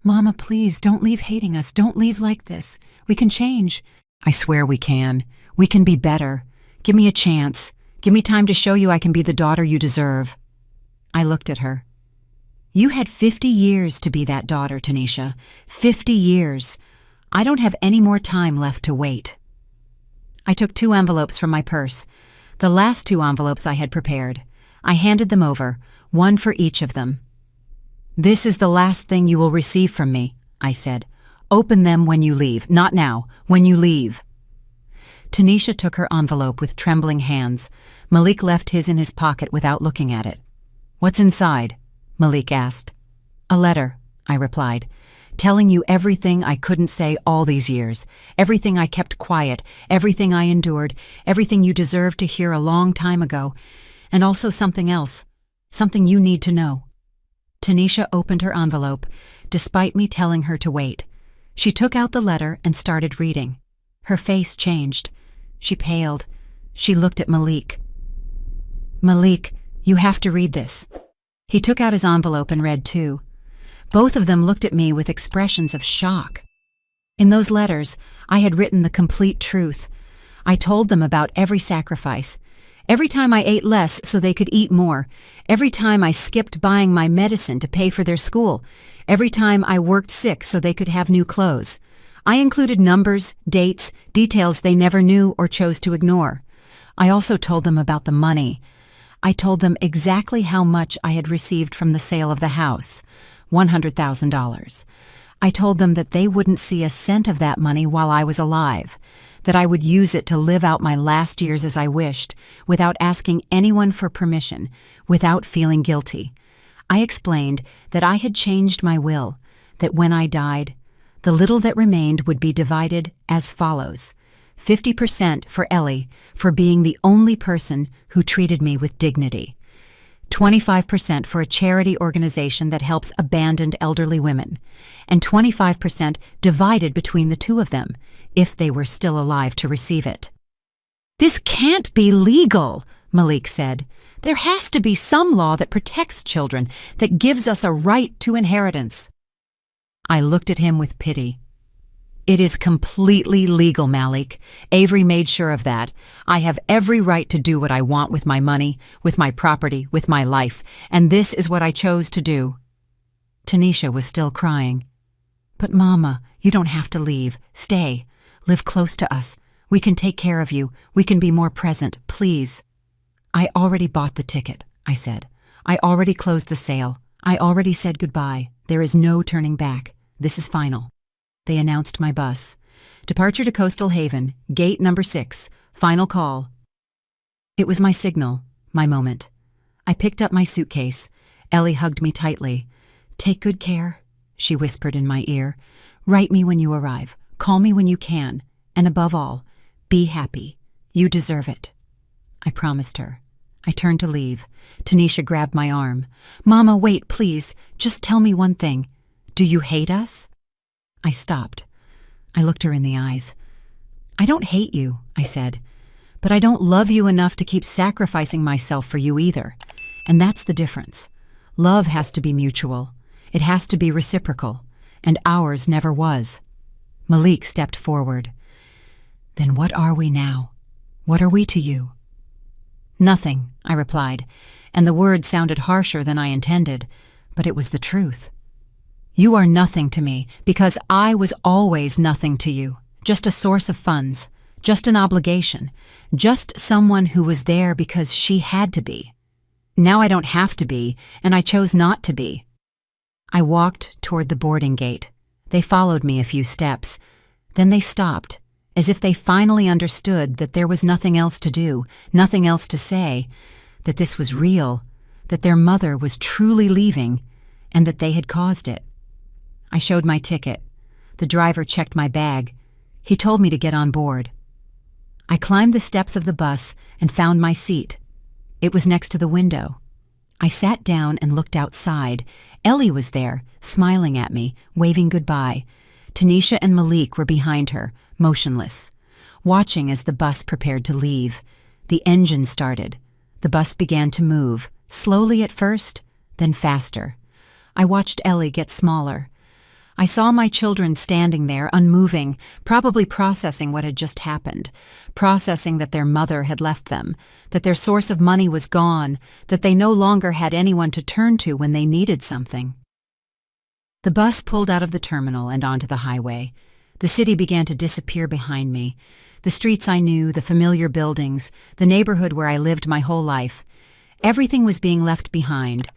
"Mama, please, don't leave hating us. Don't leave like this. We can change." "I swear we can. We can be better. Give me a chance. Give me time to show you I can be the daughter you deserve." I looked at her. "You had 50 years to be that daughter, Tanisha. 50 years. I don't have any more time left to wait." I took 2 envelopes from my purse, the last 2 envelopes I had prepared. I handed them over, one for each of them. "This is the last thing you will receive from me," I said. "Open them when you leave. Not now, when you leave." Tanisha took her envelope with trembling hands. Malik left his in his pocket without looking at it. "What's inside?" Malik asked. "A letter," I replied, "telling you everything I couldn't say all these years, everything I kept quiet, everything I endured, everything you deserved to hear a long time ago, and also something else, something you need to know." Tanisha opened her envelope, despite me telling her to wait. She took out the letter and started reading. Her face changed. She paled. She looked at Malik. "Malik, you have to read this." He took out his envelope and read too. Both of them looked at me with expressions of shock. In those letters, I had written the complete truth. I told them about every sacrifice. Every time I ate less so they could eat more. Every time I skipped buying my medicine to pay for their school. Every time I worked sick so they could have new clothes. I included numbers, dates, details they never knew or chose to ignore. I also told them about the money. I told them exactly how much I had received from the sale of the house, $100,000. I told them that they wouldn't see a cent of that money while I was alive, that I would use it to live out my last years as I wished, without asking anyone for permission, without feeling guilty. I explained that I had changed my will, that when I died, the little that remained would be divided as follows: 50% for Ellie for being the only person who treated me with dignity, 25% for a charity organization that helps abandoned elderly women, and 25% divided between the 2 of them, if they were still alive to receive it. "This can't be legal," Malik said. "There has to be some law that protects children, that gives us a right to inheritance." I looked at him with pity. "It is completely legal, Malik. Avery made sure of that. I have every right to do what I want with my money, with my property, with my life, and this is what I chose to do." Tanisha was still crying. "But Mama, you don't have to leave. Stay. Live close to us. We can take care of you. We can be more present, please." "I already bought the ticket," I said. "I already closed the sale. I already said goodbye. There is no turning back. This is final." They announced my bus. "Departure to Coastal Haven, gate number 6, final call." It was my signal, my moment. I picked up my suitcase. Ellie hugged me tightly. "Take good care," she whispered in my ear. "Write me when you arrive. Call me when you can. And above all, be happy. You deserve it." I promised her. I turned to leave. Tanisha grabbed my arm. "Mama, wait, please. Just tell me one thing. Do you hate us?" I stopped. I looked her in the eyes. "I don't hate you," I said, "but I don't love you enough to keep sacrificing myself for you either. And that's the difference. Love has to be mutual. It has to be reciprocal. And ours never was." Malik stepped forward. "Then what are we now? What are we to you?" "Nothing," I replied, and the word sounded harsher than I intended, but it was the truth. "You are nothing to me because I was always nothing to you, just a source of funds, just an obligation, just someone who was there because she had to be. Now I don't have to be, and I chose not to be." I walked toward the boarding gate. They followed me a few steps. Then they stopped, as if they finally understood that there was nothing else to do, nothing else to say, that this was real, that their mother was truly leaving and that they had caused it. I showed my ticket. The driver checked my bag. He told me to get on board. I climbed the steps of the bus and found my seat. It was next to the window. I sat down and looked outside. Ellie was there, smiling at me, waving goodbye. Tanisha and Malik were behind her, motionless, watching as the bus prepared to leave. The engine started. The bus began to move, slowly at first, then faster. I watched Ellie get smaller. I saw my children standing there, unmoving, probably processing what had just happened, processing that their mother had left them, that their source of money was gone, that they no longer had anyone to turn to when they needed something. The bus pulled out of the terminal and onto the highway. The city began to disappear behind me. The streets I knew, the familiar buildings, the neighborhood where I lived my whole life. Everything was being left behind.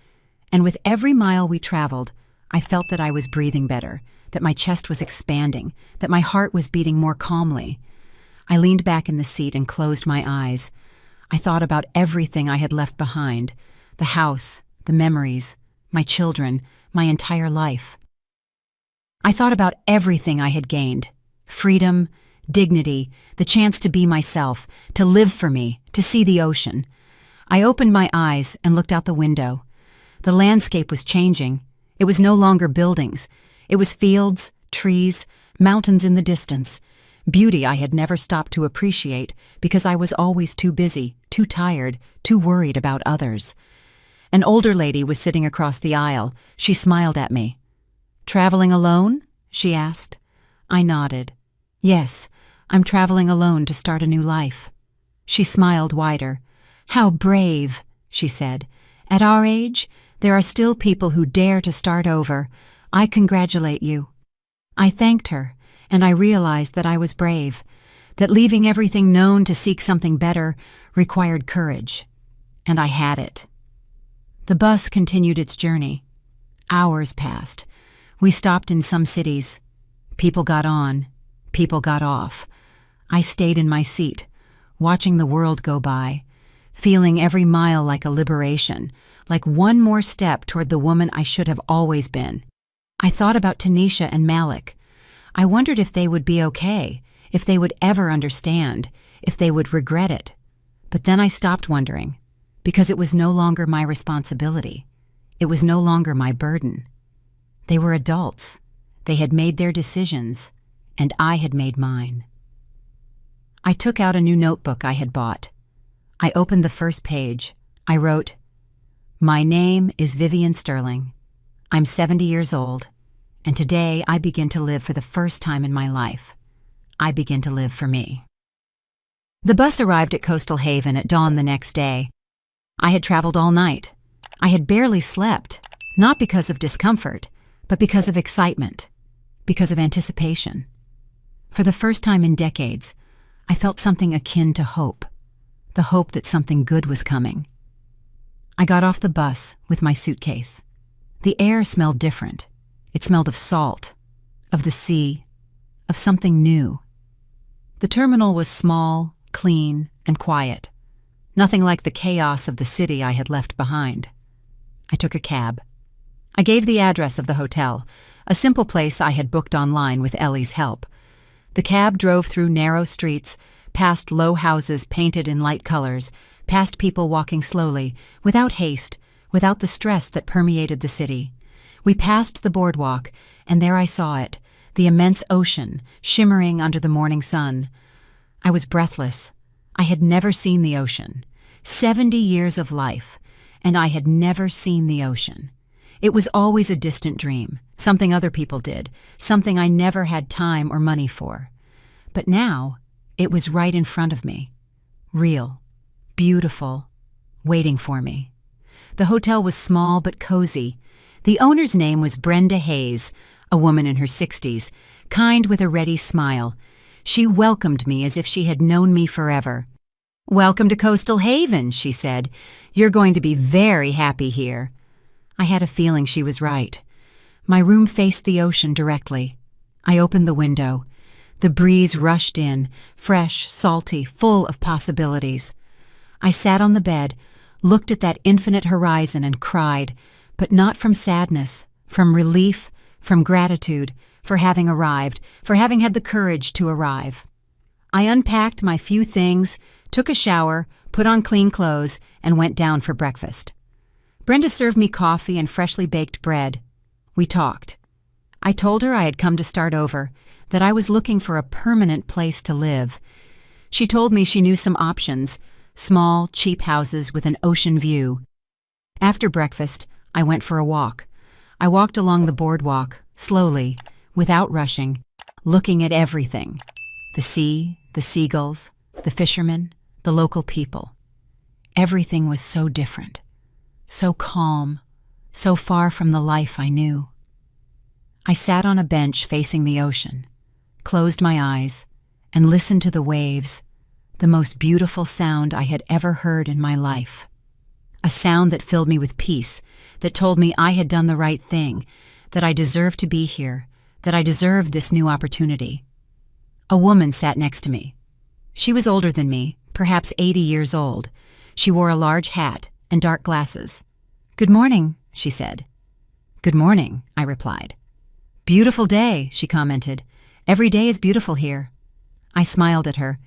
And with every mile we traveled, I felt that I was breathing better, that my chest was expanding, that my heart was beating more calmly. I leaned back in the seat and closed my eyes. I thought about everything I had left behind, the house, the memories, my children, my entire life. I thought about everything I had gained: freedom, dignity, the chance to be myself, to live for me, to see the ocean. I opened my eyes and looked out the window. The landscape was changing. It was no longer buildings. It was fields, trees, mountains in the distance. Beauty I had never stopped to appreciate because I was always too busy, too tired, too worried about others. An older lady was sitting across the aisle. She smiled at me. "Traveling alone?" she asked. I nodded. "Yes, I'm traveling alone to start a new life." She smiled wider. "How brave," she said. "At our age, there are still people who dare to start over. I congratulate you." I thanked her, and I realized that I was brave, that leaving everything known to seek something better required courage. And I had it. The bus continued its journey. Hours passed. We stopped in some cities. People got on. People got off. I stayed in my seat, watching the world go by, feeling every mile like a liberation, like one more step toward the woman I should have always been. I thought about Tanisha and Malik. I wondered if they would be okay, if they would ever understand, if they would regret it. But then I stopped wondering, because it was no longer my responsibility. It was no longer my burden. They were adults. They had made their decisions, and I had made mine. I took out a new notebook I had bought. I opened the first page. I wrote, "My name is Vivian Sterling. I'm 70 years old, and today I begin to live for the first time in my life. I begin to live for me." The bus arrived at Coastal Haven at dawn the next day. I had traveled all night. I had barely slept, not because of discomfort, but because of excitement, because of anticipation. For the first time in decades, I felt something akin to hope, the hope that something good was coming. I got off the bus with my suitcase. The air smelled different. It smelled of salt, of the sea, of something new. The terminal was small, clean, and quiet. Nothing like the chaos of the city I had left behind. I took a cab. I gave the address of the hotel, a simple place I had booked online with Ellie's help. The cab drove through narrow streets, past low houses painted in light colors, past people walking slowly, without haste, without the stress that permeated the city. We passed the boardwalk, and there I saw it, the immense ocean, shimmering under the morning sun. I was breathless. I had never seen the ocean. 70 years of life, and I had never seen the ocean. It was always a distant dream, something other people did, something I never had time or money for. But now, it was right in front of me. Real, beautiful, waiting for me. The hotel was small but cozy. The owner's name was Brenda Hayes, a woman in her 60s, kind with a ready smile. She welcomed me as if she had known me forever. "Welcome to Coastal Haven," she said. "You're going to be very happy here." I had a feeling she was right. My room faced the ocean directly. I opened the window. The breeze rushed in, fresh, salty, full of possibilities. I sat on the bed, looked at that infinite horizon and cried, but not from sadness, from relief, from gratitude, for having arrived, for having had the courage to arrive. I unpacked my few things, took a shower, put on clean clothes, and went down for breakfast. Brenda served me coffee and freshly baked bread. We talked. I told her I had come to start over, that I was looking for a permanent place to live. She told me she knew some options, small, cheap houses with an ocean view. After breakfast, I went for a walk. I walked along the boardwalk, slowly, without rushing, looking at everything. The sea, the seagulls, the fishermen, the local people. Everything was so different, so calm, so far from the life I knew. I sat on a bench facing the ocean, closed my eyes, and listened to the waves, the most beautiful sound I had ever heard in my life. A sound that filled me with peace, that told me I had done the right thing, that I deserved to be here, that I deserved this new opportunity. A woman sat next to me. She was older than me, perhaps 80 years old. She wore a large hat and dark glasses. "Good morning," she said. "Good morning," I replied. "Beautiful day," she commented. "Every day is beautiful here." I smiled at her.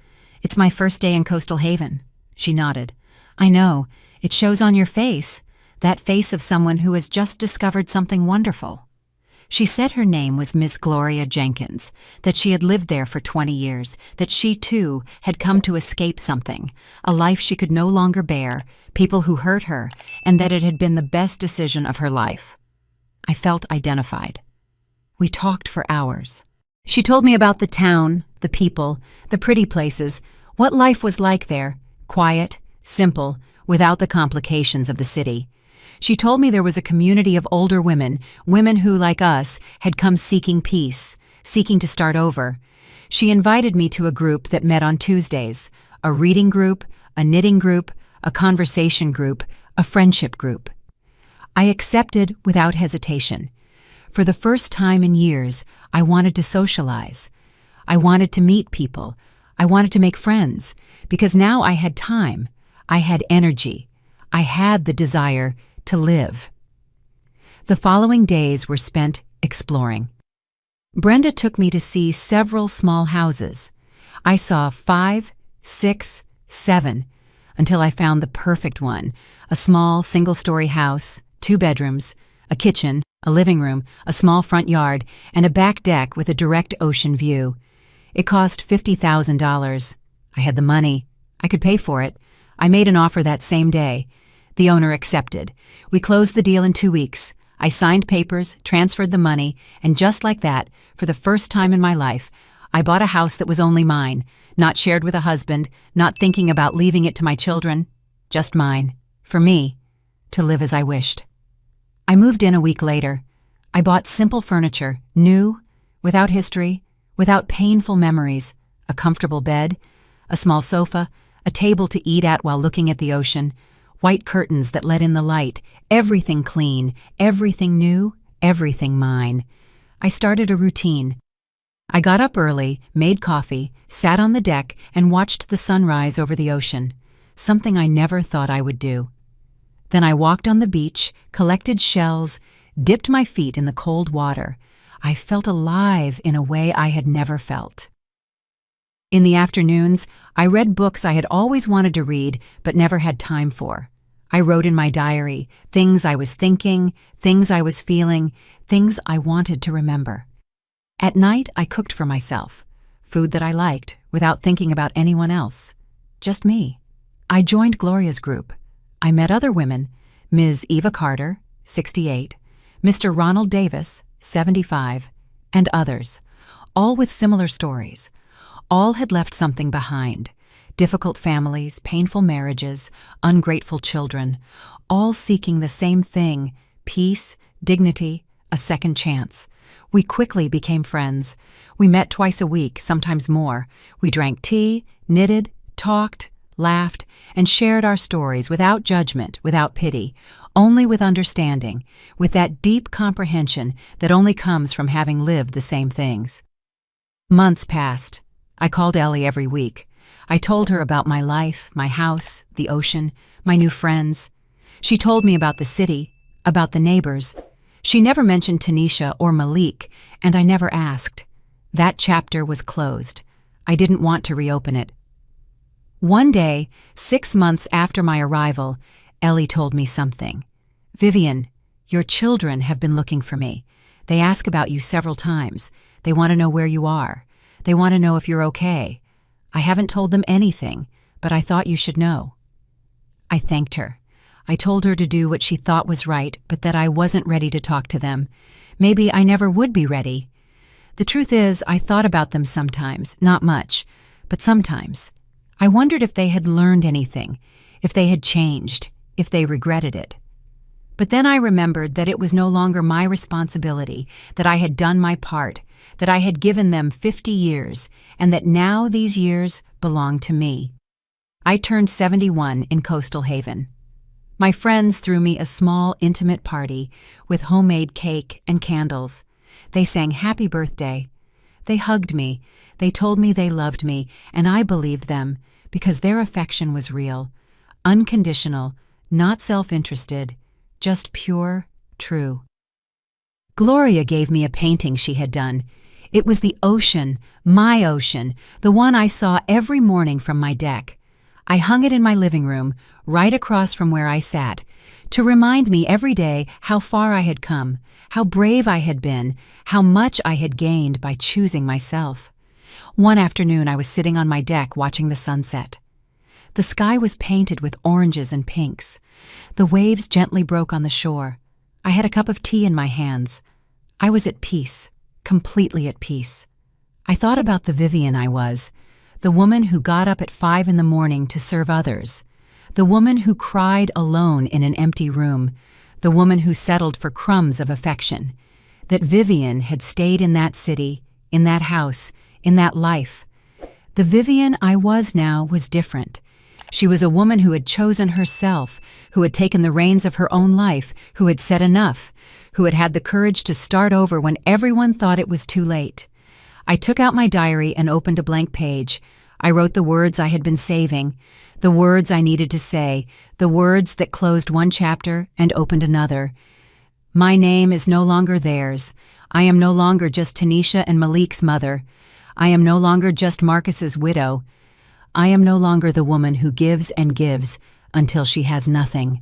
"It's my first day in Coastal Haven." She nodded. "I know. It shows on your face, that face of someone who has just discovered something wonderful." She said her name was Miss Gloria Jenkins, that she had lived there for 20 years, that she, too, had come to escape something, a life she could no longer bear, people who hurt her, and that it had been the best decision of her life. I felt identified. We talked for hours. She told me about the town, the people, the pretty places, what life was like there, quiet, simple, without the complications of the city. She told me there was a community of older women, women who, like us, had come seeking peace, seeking to start over. She invited me to a group that met on Tuesdays, a reading group, a knitting group, a conversation group, a friendship group. I accepted without hesitation. For the first time in years, I wanted to socialize. I wanted to meet people. I wanted to make friends, because now I had time. I had energy. I had the desire to live. The following days were spent exploring. Brenda took me to see several small houses. I saw 5, 6, 7, until I found the perfect one, a small single-story house, 2 bedrooms, a kitchen, a living room, a small front yard, and a back deck with a direct ocean view. It cost $50,000. I had the money. I could pay for it. I made an offer that same day. The owner accepted. We closed the deal in 2 weeks. I signed papers, transferred the money, and just like that, for the first time in my life, I bought a house that was only mine, not shared with a husband, not thinking about leaving it to my children, just mine, for me, to live as I wished. I moved in a week later. I bought simple furniture, new, without history, without painful memories, a comfortable bed, a small sofa, a table to eat at while looking at the ocean, white curtains that let in the light, everything clean, everything new, everything mine. I started a routine. I got up early, made coffee, sat on the deck, and watched the sunrise over the ocean, something I never thought I would do. Then I walked on the beach, collected shells, dipped my feet in the cold water. I felt alive in a way I had never felt. In the afternoons, I read books I had always wanted to read but never had time for. I wrote in my diary things I was thinking, things I was feeling, things I wanted to remember. At night, I cooked for myself, food that I liked, without thinking about anyone else. Just me. I joined Gloria's group. I met other women, Ms. Eva Carter, 68, Mr. Ronald Davis, 75, and others, all with similar stories. All had left something behind. Difficult families, painful marriages, ungrateful children, all seeking the same thing, peace, dignity, a second chance. We quickly became friends. We met twice a week, sometimes more. We drank tea, knitted, talked, laughed, and shared our stories without judgment, without pity, only with understanding, with that deep comprehension that only comes from having lived the same things. Months passed. I called Ellie every week. I told her about my life, my house, the ocean, my new friends. She told me about the city, about the neighbors. She never mentioned Tanisha or Malik, and I never asked. That chapter was closed. I didn't want to reopen it. One day, 6 months after my arrival, Ellie told me something. "Vivian, your children have been looking for me. They ask about you several times. They want to know where you are. They want to know if you're okay. I haven't told them anything, but I thought you should know." I thanked her. I told her to do what she thought was right, but that I wasn't ready to talk to them. Maybe I never would be ready. The truth is, I thought about them sometimes, not much, but sometimes. I wondered if they had learned anything, if they had changed, if they regretted it. But then I remembered that it was no longer my responsibility, that I had done my part, that I had given them 50 years, and that now these years belonged to me. I turned 71 in Coastal Haven. My friends threw me a small, intimate party with homemade cake and candles. They sang happy birthday. They hugged me. They told me they loved me, and I believed them because their affection was real, unconditional, not self-interested, just pure, true. Gloria gave me a painting she had done. It was the ocean, my ocean, the one I saw every morning from my deck. I hung it in my living room, right across from where I sat, to remind me every day how far I had come, how brave I had been, how much I had gained by choosing myself. One afternoon I was sitting on my deck watching the sunset. The sky was painted with oranges and pinks. The waves gently broke on the shore. I had a cup of tea in my hands. I was at peace, completely at peace. I thought about the Vivian I was, the woman who got up at 5 in the morning to serve others, the woman who cried alone in an empty room, the woman who settled for crumbs of affection. That Vivian had stayed in that city, in that house, in that life. The Vivian I was now was different. She was a woman who had chosen herself, who had taken the reins of her own life, who had said enough, who had had the courage to start over when everyone thought it was too late. I took out my diary and opened a blank page. I wrote the words I had been saving, the words I needed to say, the words that closed one chapter and opened another. My name is no longer theirs. I am no longer just Tanisha and Malik's mother. I am no longer just Marcus's widow. I am no longer the woman who gives and gives until she has nothing.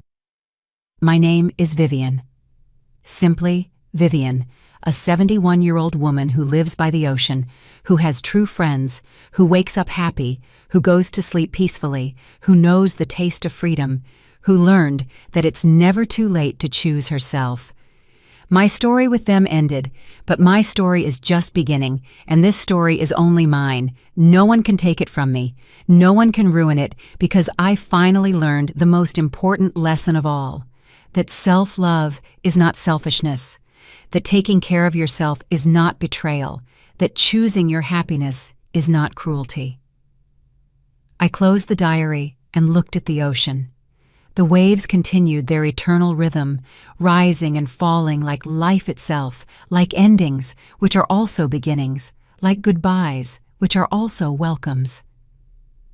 My name is Vivian. Simply Vivian, a 71-year-old woman who lives by the ocean, who has true friends, who wakes up happy, who goes to sleep peacefully, who knows the taste of freedom, who learned that it's never too late to choose herself. My story with them ended, but my story is just beginning, and this story is only mine. No one can take it from me. No one can ruin it, because I finally learned the most important lesson of all, that self-love is not selfishness, that taking care of yourself is not betrayal, that choosing your happiness is not cruelty. I closed the diary and looked at the ocean. The waves continued their eternal rhythm, rising and falling like life itself, like endings, which are also beginnings, like goodbyes, which are also welcomes.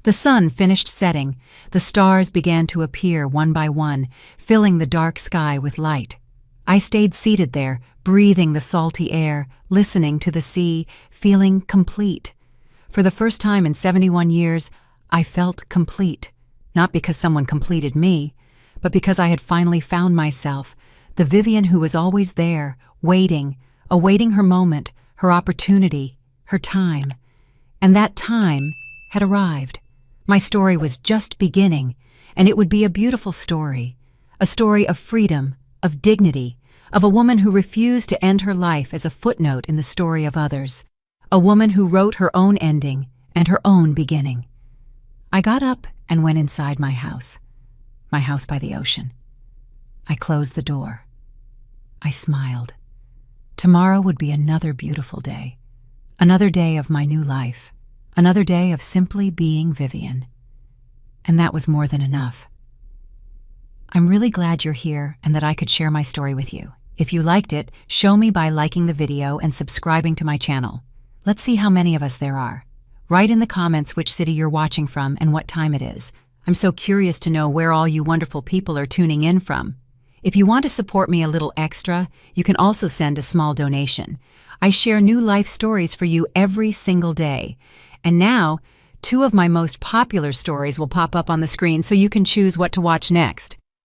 The sun finished setting. The stars began to appear one by one, filling the dark sky with light. I stayed seated there, breathing the salty air, listening to the sea, feeling complete. For the first time in 71 years, I felt complete. Not because someone completed me, but because I had finally found myself, the Vivian who was always there, waiting, awaiting her moment, her opportunity, her time. And that time had arrived. My story was just beginning, and it would be a beautiful story, a story of freedom, of dignity, of a woman who refused to end her life as a footnote in the story of others, a woman who wrote her own ending and her own beginning. I got up and went inside my house by the ocean. I closed the door. I smiled. Tomorrow would be another beautiful day, another day of my new life, another day of simply being Vivian. And that was more than enough. I'm really glad you're here and that I could share my story with you. If you liked it, show me by liking the video and subscribing to my channel. Let's see how many of us there are. Write in the comments which city you're watching from and what time it is. I'm so curious to know where all you wonderful people are tuning in from. If you want to support me a little extra, you can also send a small donation. I share new life stories for you every single day. And now, 2 of my most popular stories will pop up on the screen so you can choose what to watch next.